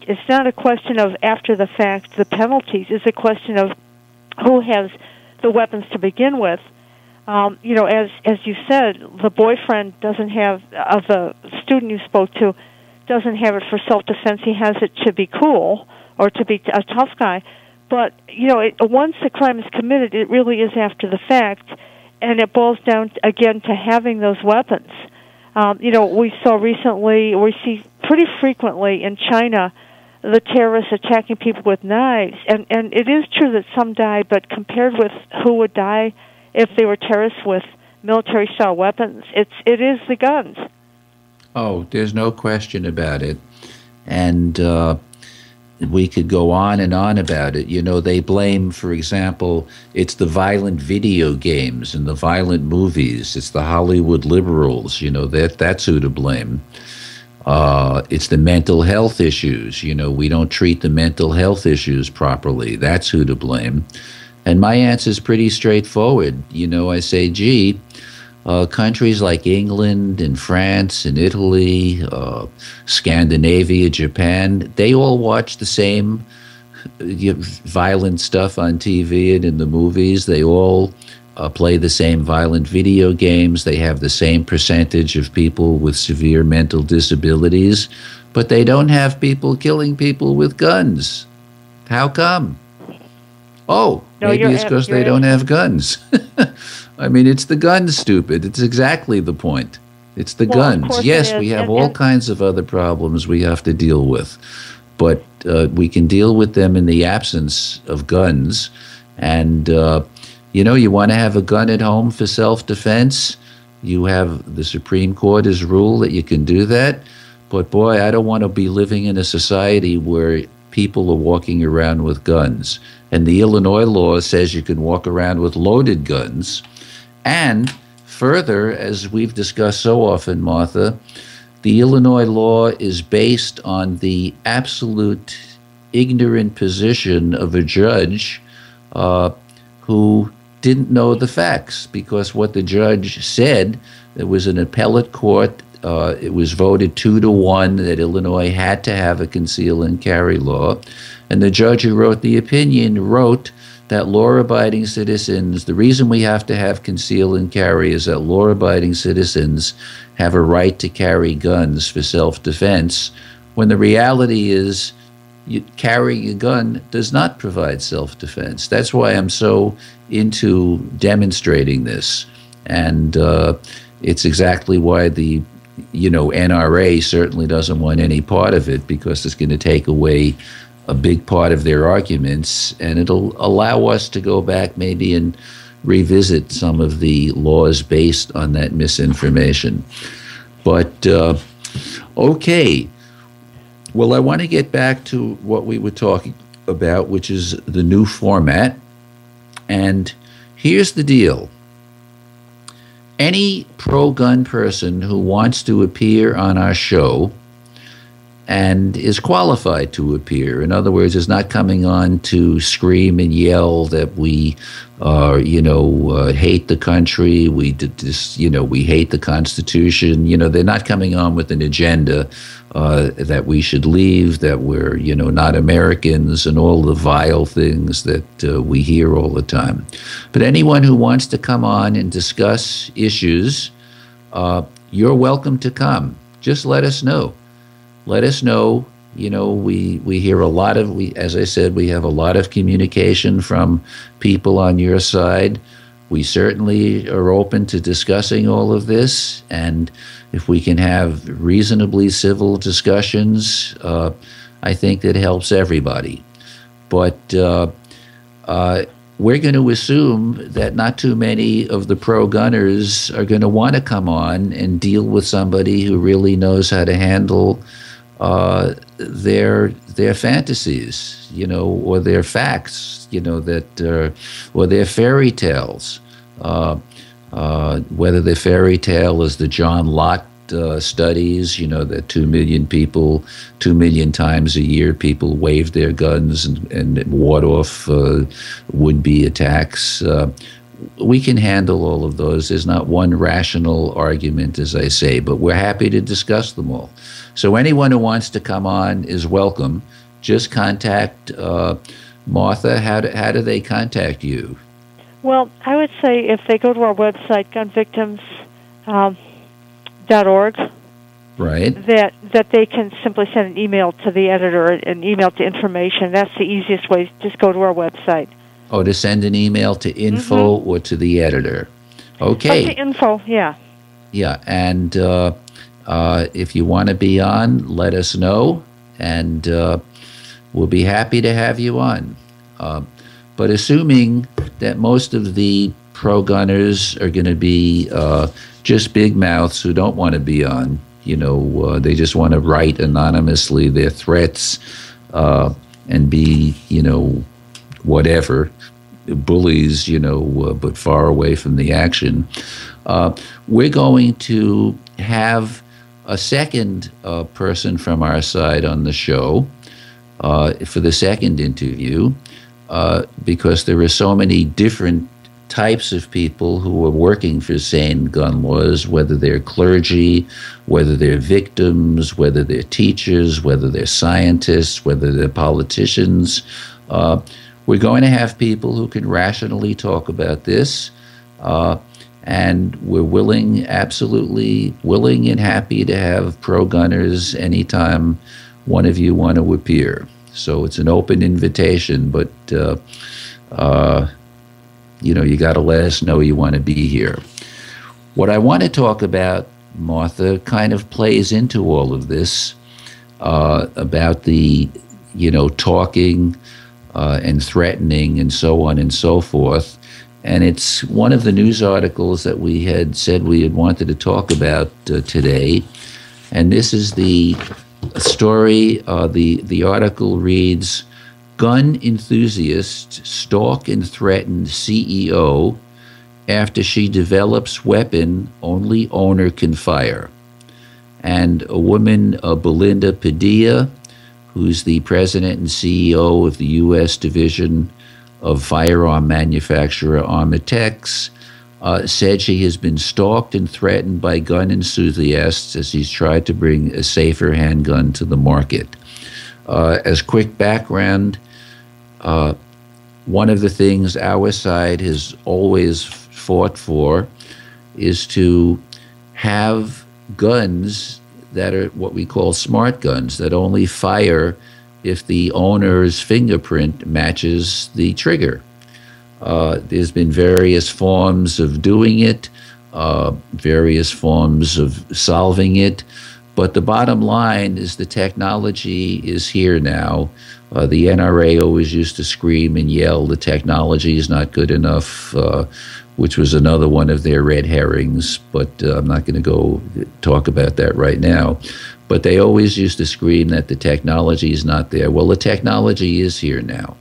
it's not a question of after the fact the penalties. It's a question of who has the weapons to begin with. As you said, the boyfriend doesn't have, of the student you spoke to, doesn't have it for self-defense. He has it to be cool or to be a tough guy. But once the crime is committed, it really is after the fact, and it boils down again to having those weapons. We saw recently, we see pretty frequently in China, the terrorists attacking people with knives, and it is true that some die, but compared with who would die if they were terrorists with military-style weapons, it is the guns. Oh, there's no question about it. And we could go on and on about it. They blame, for example, it's the violent video games and the violent movies. It's the Hollywood liberals, that's who to blame. It's the mental health issues. We don't treat the mental health issues properly. That's who to blame. And my answer is pretty straightforward. I say, gee, countries like England and France and Italy, Scandinavia, Japan, they all watch the same violent stuff on TV and in the movies. They all play the same violent video games. They have the same percentage of people with severe mental disabilities, but they don't have people killing people with guns. How come? Oh, maybe it's because they don't have guns. I mean, it's the guns, stupid. It's exactly the point. It's the guns. Yes, we have all kinds of other problems we have to deal with, but we can deal with them in the absence of guns. And, you want to have a gun at home for self-defense? You have the Supreme Court has ruled that you can do that. But, boy, I don't want to be living in a society where people are walking around with guns. And the Illinois law says you can walk around with loaded guns. And further, as we've discussed so often, Martha, the Illinois law is based on the absolute ignorant position of a judge who didn't know the facts, because what the judge said, there was an appellate court, it was voted 2-1 that Illinois had to have a conceal and carry law. And the judge who wrote the opinion wrote that law-abiding citizens, the reason we have to have conceal and carry is that law-abiding citizens have a right to carry guns for self-defense, when the reality is carrying a gun does not provide self-defense. That's why I'm so into demonstrating this. And it's exactly why the NRA certainly doesn't want any part of it, because it's going to take away a big part of their arguments, and it'll allow us to go back maybe and revisit some of the laws based on that misinformation. But, okay. Well, I want to get back to what we were talking about, which is the new format. And here's the deal. Any pro-gun person who wants to appear on our show and is qualified to appear. In other words, is not coming on to scream and yell that we, hate the country, we hate the Constitution. They're not coming on with an agenda that we should leave, that we're, not Americans, and all the vile things that we hear all the time. But anyone who wants to come on and discuss issues, you're welcome to come. Just let us know. Let us know. We hear a lot of, as I said, we have a lot of communication from people on your side. We certainly are open to discussing all of this, and if we can have reasonably civil discussions, I think that helps everybody. But we're going to assume that not too many of the pro-gunners are going to want to come on and deal with somebody who really knows how to handle their fantasies, or their facts, or their fairy tales. Whether the fairy tale is the John Locke studies, that 2 million people, 2 million times a year, people waved their guns and ward off would-be attacks. We can handle all of those. There's not one rational argument, as I say, but we're happy to discuss them all. So anyone who wants to come on is welcome. Just contact Martha. How do they contact you? Well, I would say if they go to our website, gunvictims.org, right, that they can simply send an email to the editor, an email to information. That's the easiest way. Just go to our website. Oh, to send an email to info or to the editor. Okay. To info, yeah. Yeah, and if you want to be on, let us know, and we'll be happy to have you on. But assuming that most of the pro-gunners are going to be just big mouths who don't want to be on, they just want to write anonymously their threats and be, whatever, bullies, but far away from the action. We're going to have a second person from our side on the show for the second interview, because there are so many different types of people who are working for sane gun laws, whether they're clergy, whether they're victims, whether they're teachers, whether they're scientists, whether they're politicians. We're going to have people who can rationally talk about this, and we're absolutely willing and happy to have pro-gunners anytime one of you want to appear. So it's an open invitation, but you got to let us know you want to be here. What I want to talk about, Martha, kind of plays into all of this, about the, talking and threatening and so on and so forth. And it's one of the news articles that we had said we had wanted to talk about today. And this is the story. The article reads, "Gun enthusiast stalk and threaten CEO after she develops weapon only owner can fire." And a woman, Belinda Padilla, who's the president and CEO of the U.S. division of firearm manufacturer Armitex, said she has been stalked and threatened by gun enthusiasts as he's tried to bring a safer handgun to the market. As quick background, one of the things our side has always fought for is to have guns that are what we call smart guns, that only fire if the owner's fingerprint matches the trigger. There's been various forms of doing it, various forms of solving it, but the bottom line is the technology is here now. The NRA always used to scream and yell, the technology is not good enough, which was another one of their red herrings, but I'm not going to go talk about that right now. But they always used to scream that the technology is not there. Well, the technology is here now.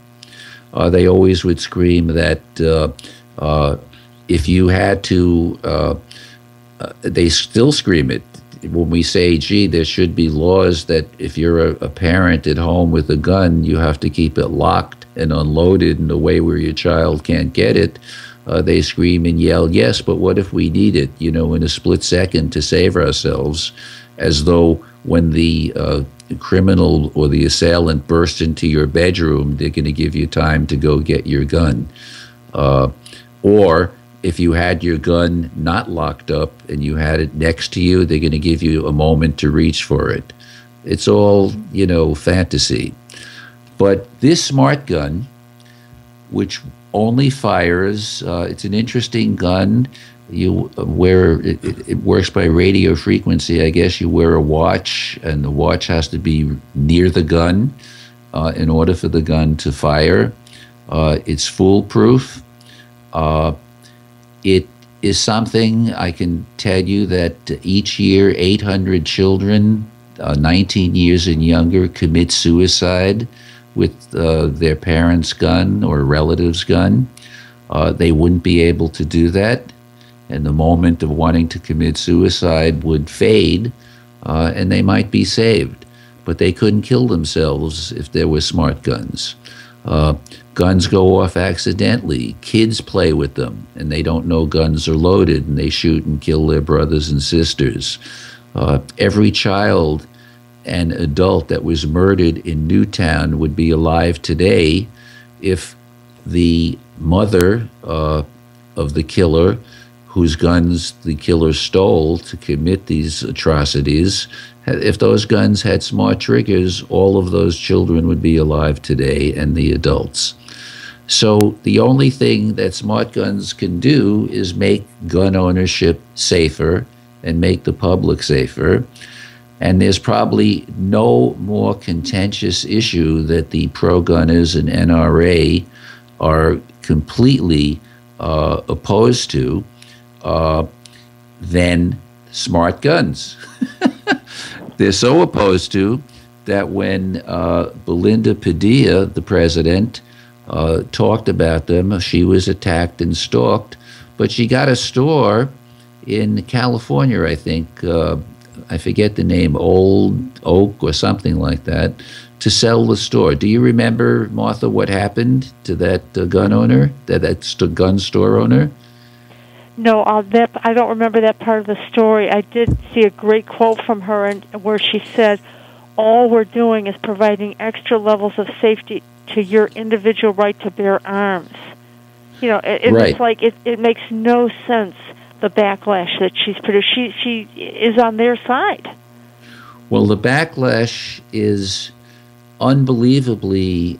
They always would scream that if you had to, they still scream it, when we say, gee, there should be laws that if you're a parent at home with a gun, you have to keep it locked and unloaded in a way where your child can't get it, they scream and yell, yes, but what if we need it, in a split second to save ourselves, as though when the criminal or the assailant bursts into your bedroom, they're going to give you time to go get your gun. Or if you had your gun not locked up and you had it next to you, they're going to give you a moment to reach for it. It's all, fantasy. But this smart gun, which only fires, it's an interesting gun. You wear it works by radio frequency. I guess you wear a watch, and the watch has to be near the gun in order for the gun to fire. It's foolproof. It is something I can tell you that each year 800 children, 19 years and younger, commit suicide with their parents' gun or a relative's gun. They wouldn't be able to do that, and the moment of wanting to commit suicide would fade, and they might be saved. But they couldn't kill themselves if there were smart guns. Guns go off accidentally. Kids play with them, and they don't know guns are loaded, and they shoot and kill their brothers and sisters. Every child and adult that was murdered in Newtown would be alive today if the mother of the killer, whose guns the killer stole to commit these atrocities, if those guns had smart triggers, all of those children would be alive today, and the adults. So the only thing that smart guns can do is make gun ownership safer and make the public safer. And there's probably no more contentious issue that the pro-gunners and NRA are completely opposed to than smart guns. They're so opposed to that when Belinda Padilla, the president, talked about them, she was attacked and stalked, but she got a store in California, I think, I forget the name, Old Oak or something like that, to sell the store. Do you remember, Martha, what happened to that gun owner, that gun store owner? No, I don't remember that part of the story. I did see a great quote from her where she said, all we're doing is providing extra levels of safety to your individual right to bear arms. Right. It's like it makes no sense, the backlash that she's produced. She is on their side. Well, the backlash is unbelievably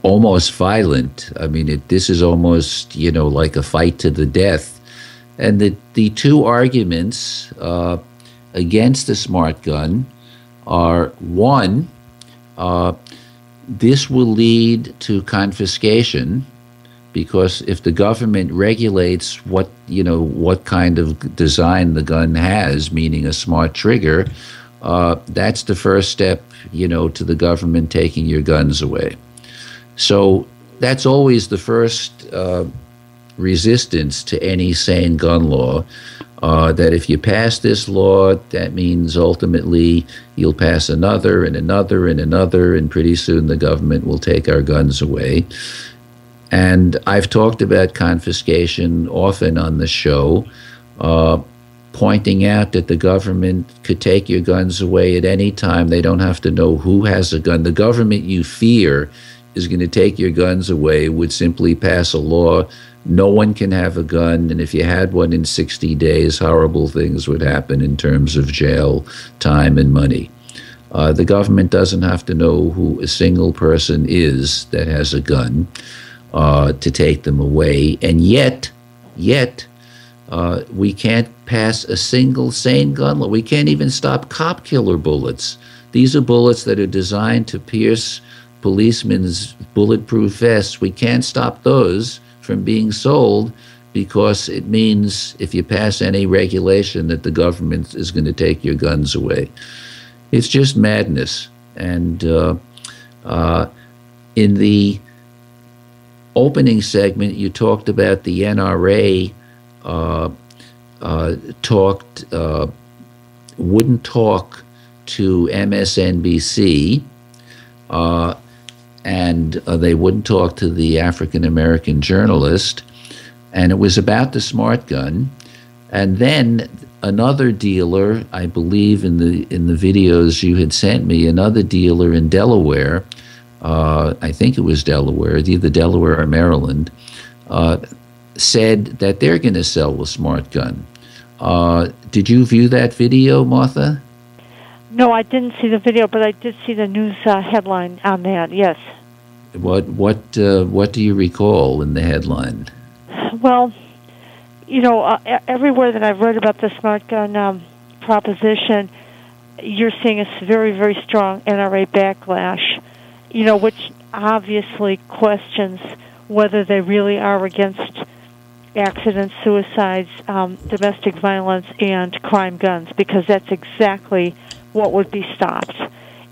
almost violent. I mean, this is almost, like a fight to the death. And the two arguments against the smart gun are, one, this will lead to confiscation, because if the government regulates what kind of design the gun has, meaning a smart trigger, that's the first step, to the government taking your guns away. So that's always the first resistance to any sane gun law, that if you pass this law, that means ultimately you'll pass another and another and another, and pretty soon the government will take our guns away. And I've talked about confiscation often on the show, pointing out that the government could take your guns away at any time. They don't have to know who has a gun. The government you fear is going to take your guns away would simply pass a law. No one can have a gun, and if you had one in 60 days, horrible things would happen in terms of jail time and money. The government doesn't have to know who a single person is that has a gun to take them away, and yet we can't pass a single sane gun law. We can't even stop cop killer bullets. These are bullets that are designed to pierce policemen's bulletproof vests. We can't stop those from being sold because it means if you pass any regulation that the government is going to take your guns away. It's just madness. And in the opening segment, you talked about the NRA wouldn't talk to MSNBC, and they wouldn't talk to the African American journalist, and it was about the smart gun. And then another dealer, I believe in the videos you had sent me, another dealer in Delaware, I think it was Delaware, either Delaware or Maryland, said that they're going to sell a smart gun. Did you view that video, Martha? No, I didn't see the video, but I did see the news headline on that. Yes. What do you recall in the headline? Well, you know, everywhere that I've read about the smart gun proposition, you're seeing a very, very strong NRA backlash. You know, which obviously questions whether they really are against accidents, suicides, domestic violence, and crime guns, because that's exactly what would be stopped.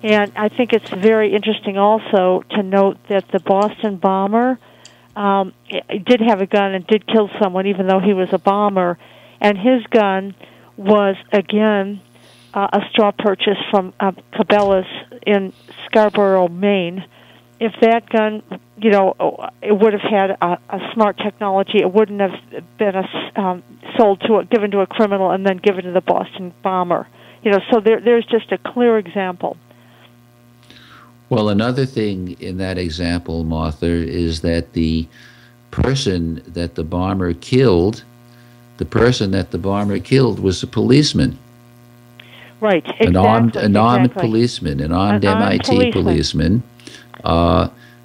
And I think it's very interesting also to note that the Boston bomber did have a gun and did kill someone, even though he was a bomber. And his gun was, again, a straw purchase from Cabela's in Scarborough, Maine. If that gun, you know, it would have had a smart technology, it wouldn't have been given to a criminal and then given to the Boston bomber. You know, so there's just a clear example. Well, another thing in that example, Martha, is that the person that the bomber killed was a policeman. Right, exactly. An armed policeman, an armed MIT policeman,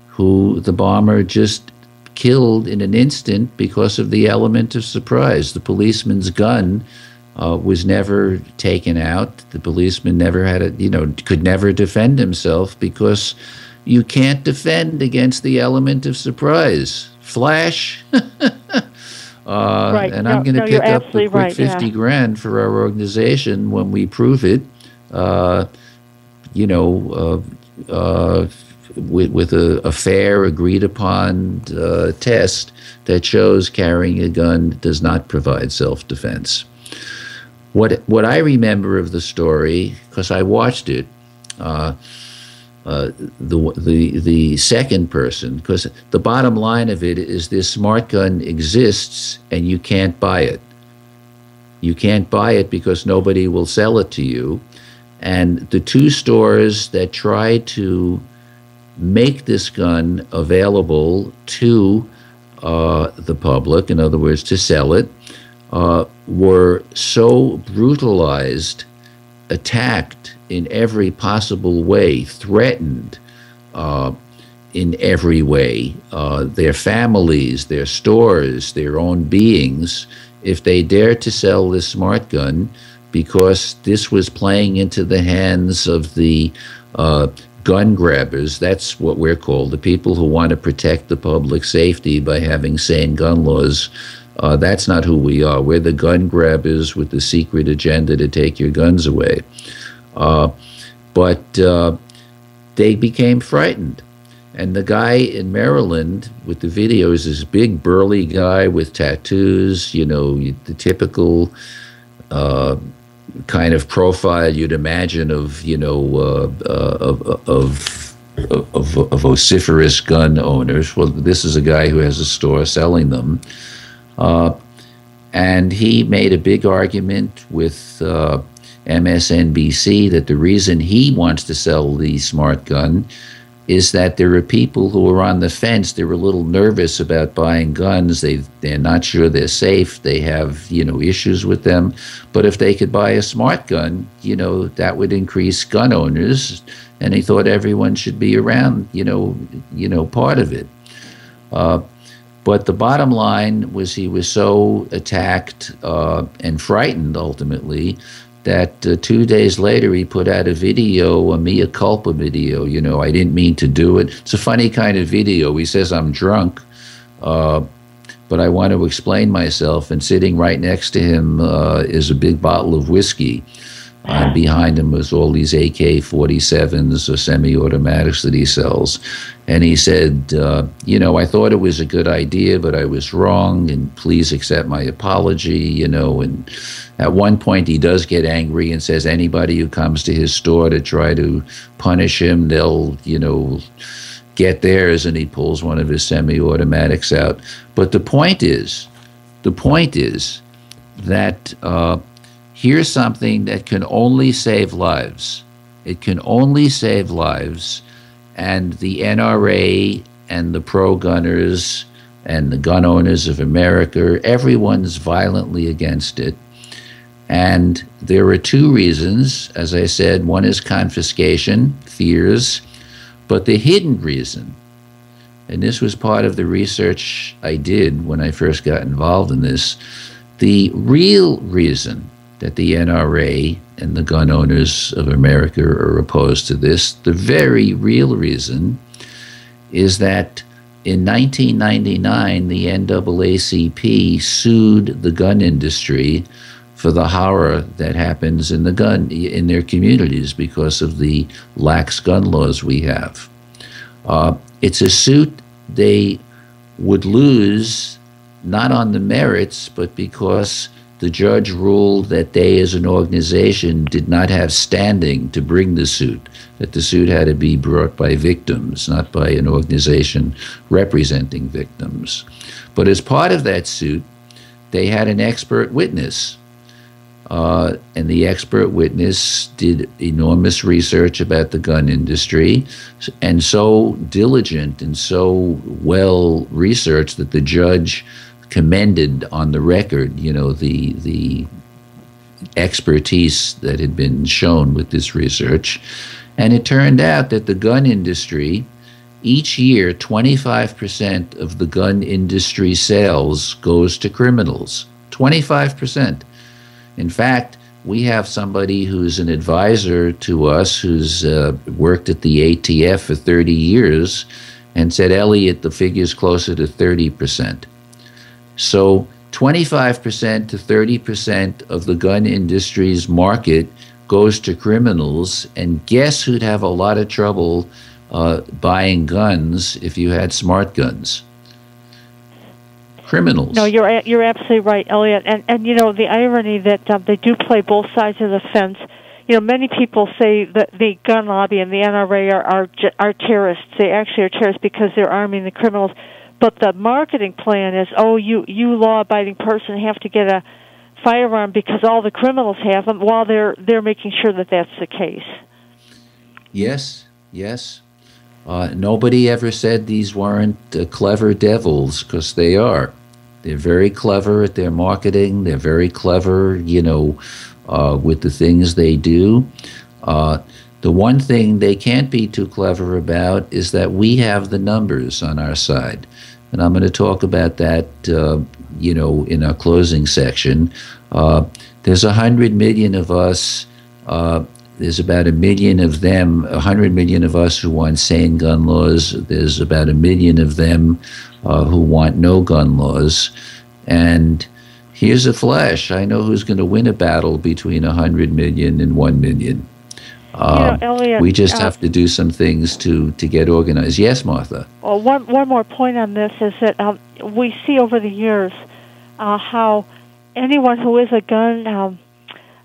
who the bomber just killed in an instant because of the element of surprise. The policeman's gun was never taken out. The policeman never had could never defend himself, because you can't defend against the element of surprise. Flash. Right. And I'm going to pick up the quick 50 grand for our organization when we prove it, with a fair, agreed-upon test that shows carrying a gun does not provide self-defense. What I remember of the story, because I watched it, the second person, because the bottom line of it is this smart gun exists and you can't buy it. You can't buy it because nobody will sell it to you. And the two stores that try to make this gun available to the public, in other words, to sell it, were so brutalized, attacked in every possible way, threatened in every way, their families, their stores, their own beings, if they dared to sell this smart gun, because this was playing into the hands of the gun grabbers. That's what we're called, the people who want to protect the public safety by having sane gun laws. That's not who we are. We're the gun grabbers with the secret agenda to take your guns away. But they became frightened. And the guy in Maryland with the video is this big burly guy with tattoos, the typical kind of profile you'd imagine of vociferous gun owners. Well, this is a guy who has a store selling them. And he made a big argument with MSNBC that the reason he wants to sell the smart gun is that there are people who are on the fence. They're a little nervous about buying guns. They're not sure they're safe. They have, issues with them. But if they could buy a smart gun, that would increase gun owners. And he thought everyone should be around, part of it. But the bottom line was he was so attacked and frightened, ultimately, that 2 days later he put out a video, a mea culpa video. I didn't mean to do it. It's a funny kind of video. He says, I'm drunk, but I want to explain myself. And sitting right next to him is a big bottle of whiskey. And behind him was all these AK-47s or semi-automatics that he sells. And he said, I thought it was a good idea, but I was wrong, and please accept my apology, And at one point he does get angry and says anybody who comes to his store to try to punish him, they'll, get theirs, and he pulls one of his semi-automatics out. But the point is that here's something that can only save lives. It can only save lives, and the NRA and the pro-gunners and the gun owners of America, everyone's violently against it. And there are two reasons. As I said, one is confiscation, fears, but the hidden reason, and this was part of the research I did when I first got involved in this, the real reason that the NRA and the gun owners of America are opposed to this, the very real reason, is that in 1999, the NAACP sued the gun industry for the horror that happens in their communities because of the lax gun laws we have. It's a suit they would lose not on the merits, but because the judge ruled that they as an organization did not have standing to bring the suit, that the suit had to be brought by victims, not by an organization representing victims. But as part of that suit, they had an expert witness. And the expert witness did enormous research about the gun industry, and so diligent and so well researched that the judge commended on the record, the expertise that had been shown with this research. And it turned out that the gun industry, each year, 25% of the gun industry sales goes to criminals. 25%. In fact, we have somebody who's an advisor to us who's worked at the ATF for 30 years and said, Elliot, the figure's closer to 30%. So 25% to 30% of the gun industry's market goes to criminals, and guess who'd have a lot of trouble buying guns if you had smart guns? Criminals. No, you're absolutely right, Elliot. And the irony that they do play both sides of the fence. Many people say that the gun lobby and the NRA are terrorists. They actually are terrorists because they're arming the criminals. But the marketing plan is, you law-abiding person have to get a firearm because all the criminals have them, while they're making sure that that's the case. Yes. Nobody ever said these weren't clever devils, because they are. They're very clever at their marketing. They're very clever, with the things they do. The one thing they can't be too clever about is that we have the numbers on our side. And I'm going to talk about that, in our closing section. There's 100 million of us. There's about 1 million of them, 100 million of us who want sane gun laws. There's about 1 million of them who want no gun laws. And here's a flash. I know who's going to win a battle between 100 million and 1 million. Elliot, we just have to do some things to get organized. Yes, Martha? Well, one more point on this is that we see over the years how anyone who is a gun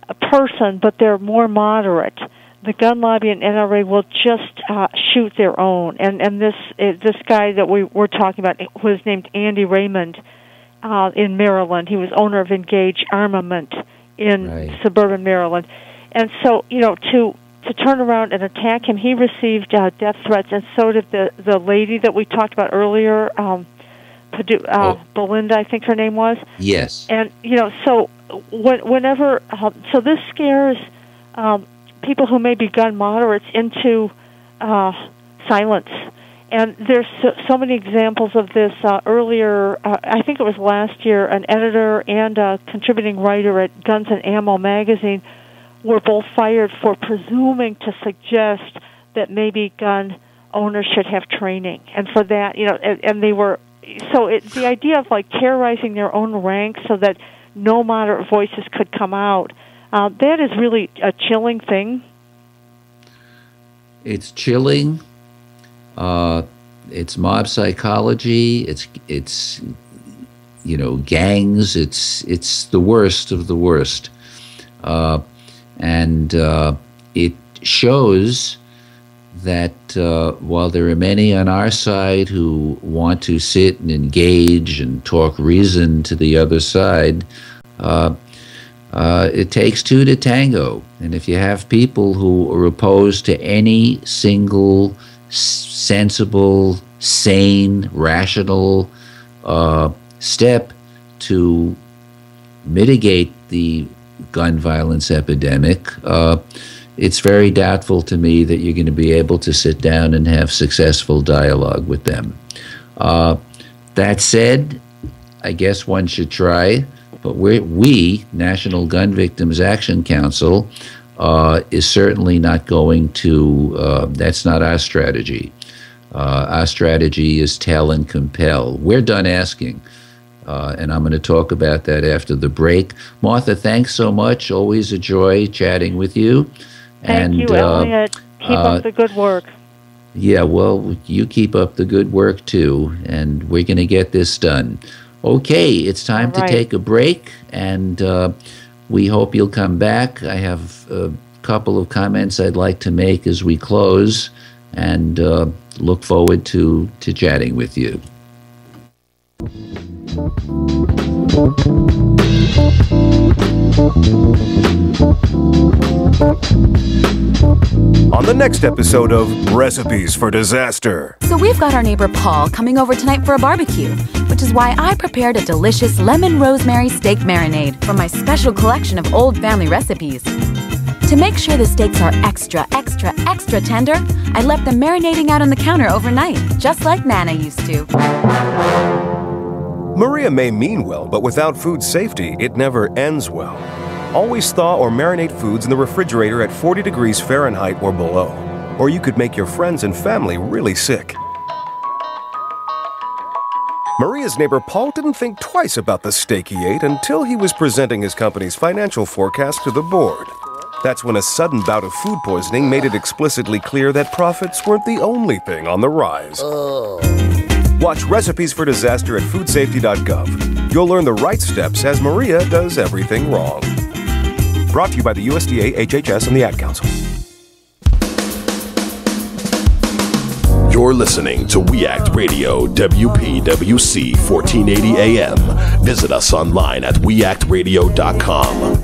a person, but they're more moderate, the gun lobby and NRA will just shoot their own. And this guy that we're talking about was named Andy Raymond in Maryland. He was owner of Engage Armament in suburban Maryland. And so, to turn around and attack him, he received death threats, and so did the lady that we talked about earlier, Belinda, I think her name was. Yes. And, so whenever, so this scares people who may be gun moderates into silence. And there's so many examples of this. Earlier, I think it was last year, an editor and a contributing writer at Guns and Ammo magazine were both fired for presuming to suggest that maybe gun owners should have training. And for that, and they were, so the idea of terrorizing their own ranks so that no moderate voices could come out, That is really a chilling thing. It's chilling. It's mob psychology. It's gangs. It's the worst of the worst, and it shows that while there are many on our side who want to sit and engage and talk reason to the other side, it takes two to tango. And if you have people who are opposed to any single sensible, sane, rational step to mitigate the gun violence epidemic, it's very doubtful to me that you're going to be able to sit down and have successful dialogue with them. That said, I guess one should try, but we, National Gun Victims Action Council, is certainly not going to, that's not our strategy. Our strategy is tell and compel. We're done asking. And I'm going to talk about that after the break. Martha, thanks so much. Always a joy chatting with you. Thank you, Elliot. Keep up the good work. Yeah, well, you keep up the good work, too, and we're going to get this done. Okay, it's time to take a break, and we hope you'll come back. I have a couple of comments I'd like to make as we close, and look forward to chatting with you. On the next episode of Recipes for Disaster. So we've got our neighbor Paul coming over tonight for a barbecue, which is why I prepared a delicious lemon rosemary steak marinade from my special collection of old family recipes. To make sure the steaks are extra tender, I left them marinating out on the counter overnight, just like Nana used to. Maria may mean well, but without food safety, it never ends well. Always thaw or marinate foods in the refrigerator at 40 degrees Fahrenheit or below, or you could make your friends and family really sick. Maria's neighbor Paul didn't think twice about the steak he ate until he was presenting his company's financial forecast to the board. That's when a sudden bout of food poisoning made it explicitly clear that profits weren't the only thing on the rise. Watch Recipes for Disaster at foodsafety.gov. You'll learn the right steps as Maria does everything wrong. Brought to you by the USDA, HHS, and the Ad Council. You're listening to We Act Radio, WPWC 1480 AM. Visit us online at weactradio.com.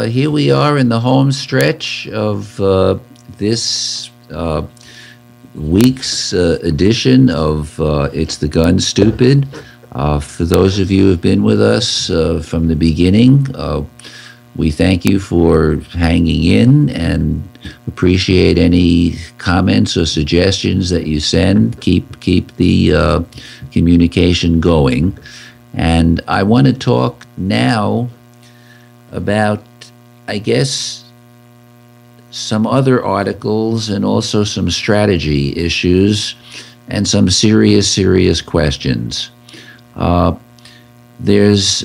Here we are in the home stretch of this week's edition of It's the Gun Stupid. For those of you who have been with us from the beginning, we thank you for hanging in and appreciate any comments or suggestions that you send. Keep the communication going. And I want to talk now about, I guess, some other articles and also some strategy issues and some serious questions. There's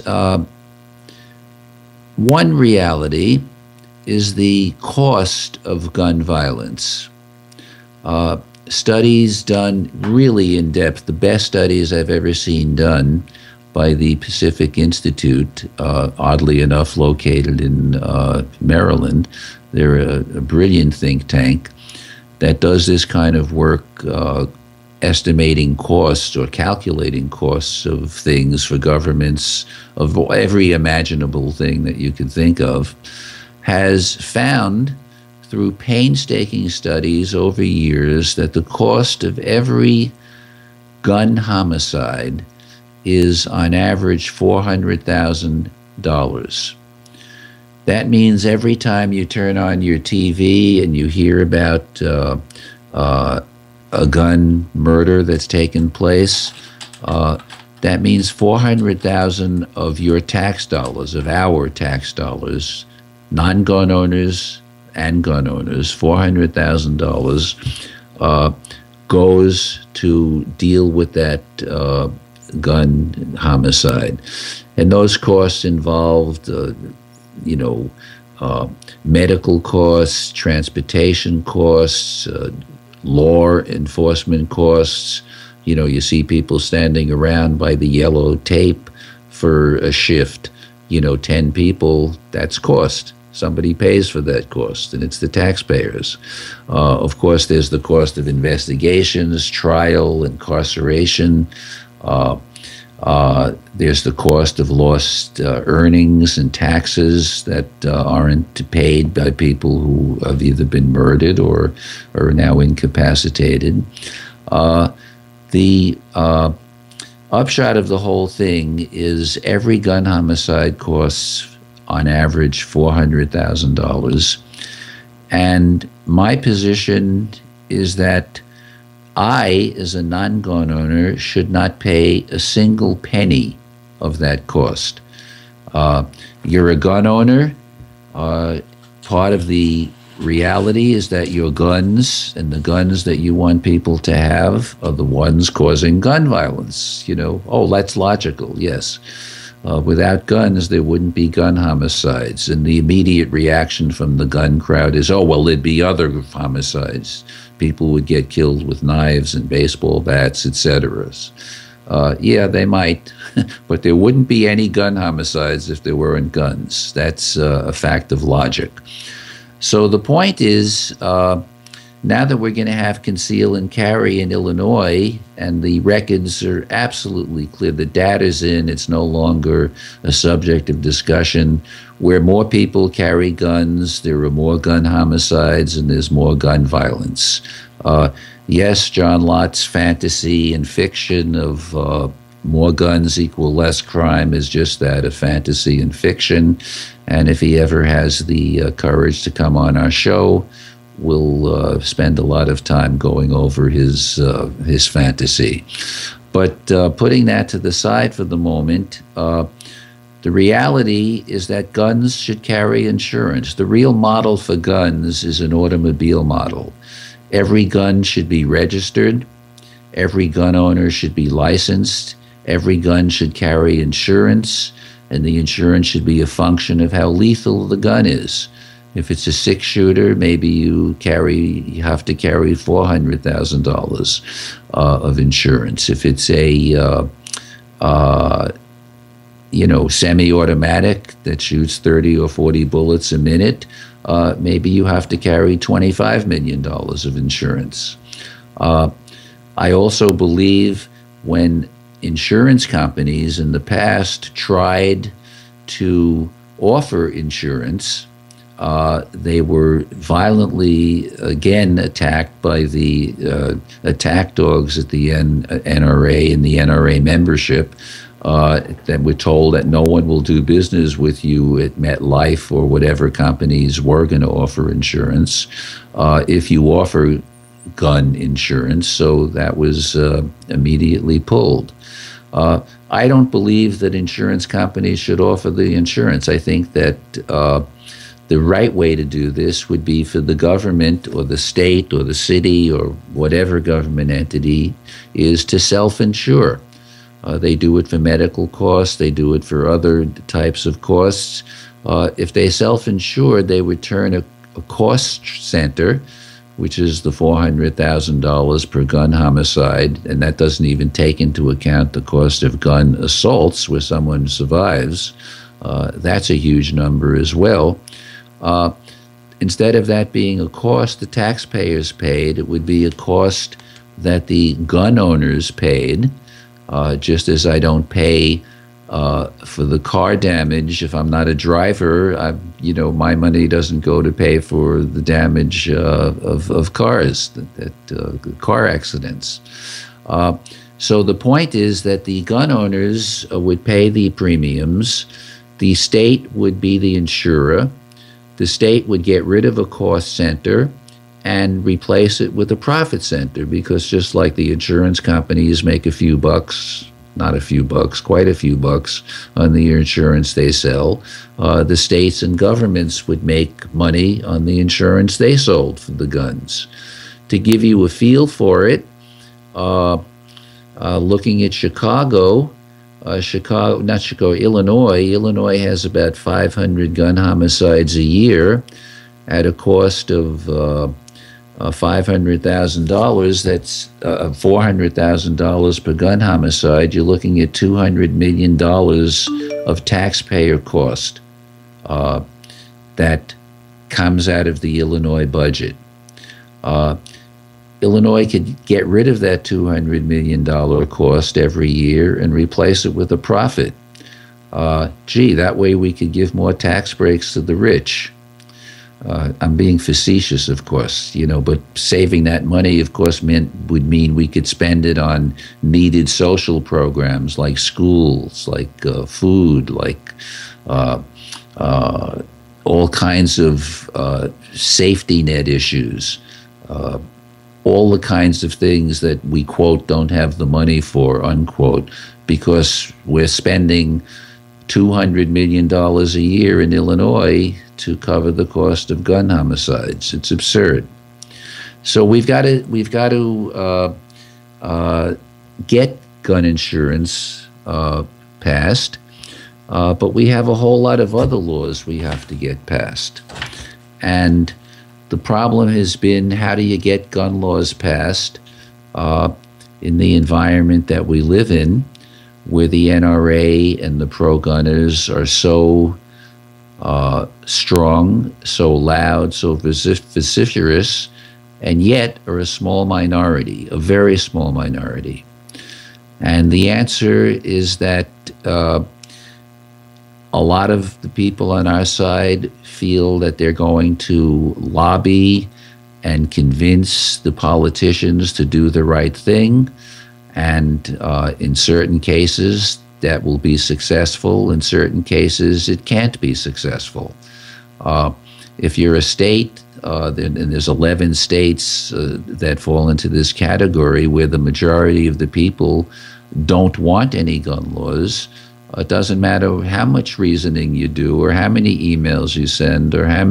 one reality is the cost of gun violence. Studies done really in depth, the best studies I've ever seen done by the Pacific Institute, oddly enough located in Maryland. They're a brilliant think tank that does this kind of work, estimating costs or calculating costs of things for governments, of every imaginable thing that you can think of, has found through painstaking studies over years that the cost of every gun homicide is on average $400,000. That means every time you turn on your TV and you hear about a gun murder that's taken place, that means $400,000 of your tax dollars, of our tax dollars, non-gun owners and gun owners, $400,000 goes to deal with that gun homicide. And those costs involved, medical costs, transportation costs, law enforcement costs. You see people standing around by the yellow tape for a shift. 10 people, that's cost. Somebody pays for that cost, and it's the taxpayers. Of course, there's the cost of investigations, trial, incarceration. There's the cost of lost earnings and taxes that aren't paid by people who have either been murdered or are now incapacitated. The upshot of the whole thing is every gun homicide costs on average $400,000. And my position is that I, as a non-gun owner, should not pay a single penny of that cost. You're a gun owner. Part of the reality is that your guns and the guns that you want people to have are the ones causing gun violence. That's logical, yes. Without guns, there wouldn't be gun homicides. And the immediate reaction from the gun crowd is, there'd be other homicides. People would get killed with knives and baseball bats, etc. Yeah, they might, but there wouldn't be any gun homicides if there weren't guns. That's a fact of logic. So the point is, now that we're going to have conceal and carry in Illinois, and the records are absolutely clear, the data's in, it's no longer a subject of discussion. Where more people carry guns, there are more gun homicides, and there's more gun violence. Yes, John Lott's fantasy and fiction of more guns equal less crime is just that, a fantasy and fiction. And if he ever has the courage to come on our show, we'll spend a lot of time going over his fantasy. But putting that to the side for the moment, the reality is that guns should carry insurance. The real model for guns is an automobile model. Every gun should be registered. Every gun owner should be licensed. Every gun should carry insurance, and the insurance should be a function of how lethal the gun is. If it's a six-shooter, maybe you have to carry $400,000 of insurance. If it's a semi-automatic that shoots 30 or 40 bullets a minute, maybe you have to carry $25 million of insurance. I also believe when insurance companies in the past tried to offer insurance, they were violently, again, attacked by the attack dogs at the NRA and the NRA membership that were told that no one will do business with you at MetLife or whatever companies were going to offer insurance if you offer gun insurance. So that was immediately pulled. I don't believe that insurance companies should offer the insurance. I think that the right way to do this would be for the government or the state or the city or whatever government entity is to self-insure. They do it for medical costs. They do it for other types of costs. If they self-insure, they would turn a cost center, which is the $400,000 per gun homicide, and that doesn't even take into account the cost of gun assaults where someone survives. That's a huge number as well. Instead of that being a cost the taxpayers paid, it would be a cost that the gun owners paid, just as I don't pay for the car damage. If I'm not a driver, my money doesn't go to pay for the damage of cars, car accidents. So the point is that the gun owners would pay the premiums. The state would be the insurer. The state would get rid of a cost center and replace it with a profit center, because just like the insurance companies make a few bucks not a few bucks, quite a few bucks on the insurance they sell. The states and governments would make money on the insurance they sold for the guns. To give you a feel for it, looking at Illinois. Illinois has about 500 gun homicides a year at a cost of $500,000. That's $400,000 per gun homicide. You're looking at $200 million of taxpayer cost that comes out of the Illinois budget. Illinois could get rid of that $200 million cost every year and replace it with a profit. That way we could give more tax breaks to the rich. I'm being facetious, of course, but saving that money, of course, would mean we could spend it on needed social programs like schools, like food, like all kinds of safety net issues, all the kinds of things that we, quote, don't have the money for, unquote, because we're spending $200 million a year in Illinois to cover the cost of gun homicides. It's absurd. So we've got to get gun insurance passed, but we have a whole lot of other laws we have to get passed. And the problem has been, how do you get gun laws passed in the environment that we live in, where the NRA and the pro-gunners are so strong, so loud, so vociferous, and yet are a small minority, a very small minority. And the answer is that a lot of the people on our side feel that they're going to lobby and convince the politicians to do the right thing. And in certain cases, that will be successful. In certain cases, it can't be successful. If you're a state, and there's 11 states that fall into this category where the majority of the people don't want any gun laws, it doesn't matter how much reasoning you do, or how many emails you send, or how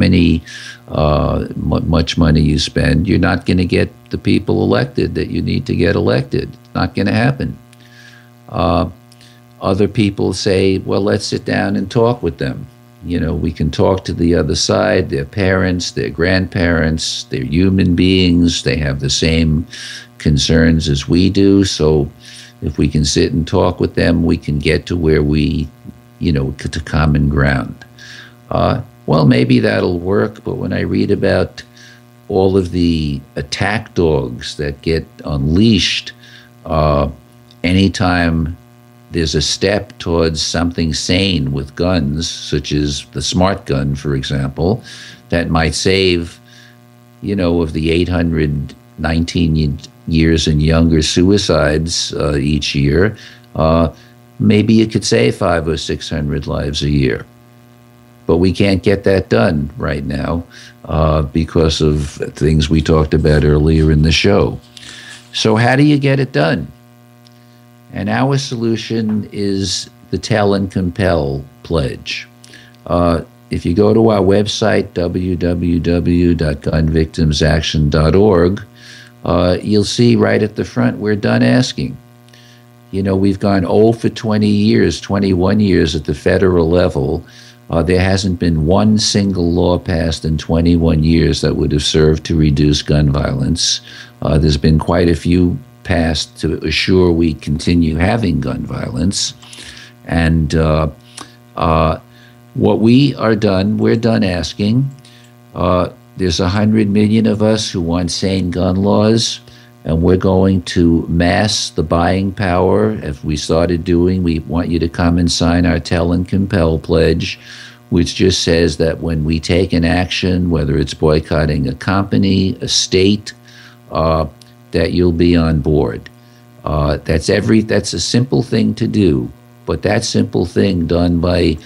much money you spend. You're not going to get the people elected that you need to get elected. It's not going to happen. Other people say, well, let's sit down and talk with them. We can talk to the other side, their parents, their grandparents, they're human beings. They have the same concerns as we do. So if we can sit and talk with them, we can get to where we, to common ground. Well, maybe that'll work, but when I read about all of the attack dogs that get unleashed anytime there's a step towards something sane with guns, such as the smart gun, for example, that might save, of the 819 years and younger suicides each year, maybe you could save 500 or 600 lives a year. But we can't get that done right now because of things we talked about earlier in the show. So how do you get it done? And our solution is the Tell and Compel pledge. If you go to our website, www.gunvictimsaction.org, you'll see right at the front, we're done asking. We've gone 0 for 20 years, 21 years at the federal level. There hasn't been one single law passed in 21 years that would have served to reduce gun violence. There's been quite a few passed to assure we continue having gun violence. And what we're done asking. There's 100 million of us who want sane gun laws, and we're going to mass the buying power. If we started doing, we want you to come and sign our Tell and Compel pledge, which just says that when we take an action, whether it's boycotting a company, a state, that you'll be on board. That's a simple thing to do, but that simple thing done by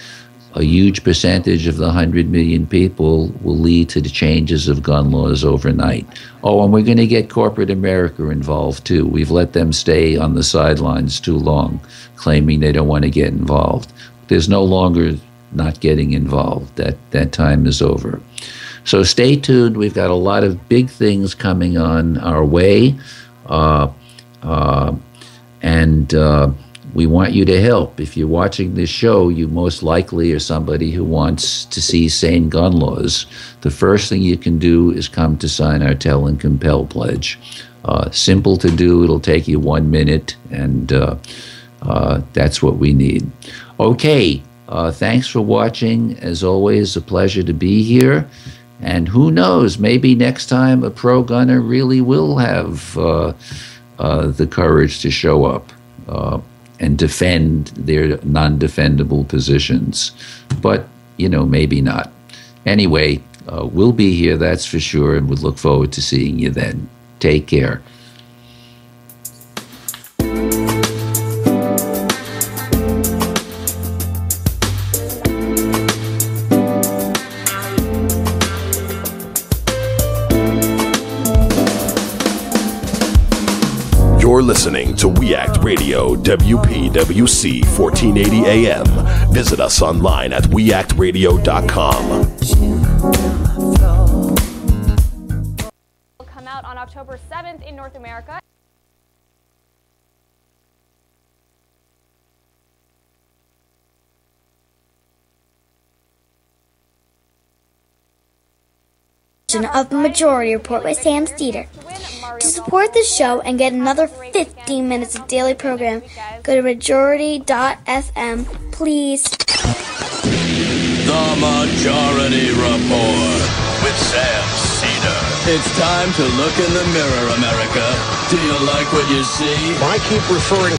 a huge percentage of the 100 million people will lead to the changes of gun laws overnight. Oh, and we're going to get corporate America involved too. We've let them stay on the sidelines too long, claiming they don't want to get involved. There's no longer not getting involved. That time is over. So stay tuned. We've got a lot of big things coming on our way. We want you to help. If you're watching this show, you most likely are somebody who wants to see sane gun laws. The first thing you can do is come to sign our Tell and Compel pledge. Simple to do. It'll take you 1 minute, and that's what we need. Okay, thanks for watching. As always, a pleasure to be here. And who knows, maybe next time a pro-gunner really will have the courage to show up and defend their non-defendable positions. But, maybe not. Anyway, we'll be here, that's for sure, and we'll look forward to seeing you then. Take care. You're listening to We Act Radio, WPWC 1480 AM. Visit us online at weactradio.com. Will come out on October 7th in North America. Of the Majority Report by Sam Steeder. To support the show and get another 15 minutes of daily program, go to majority.fm, please. The Majority Report with Sam Steeder. It's time to look in the mirror, America. Do you like what you see? Why keep referring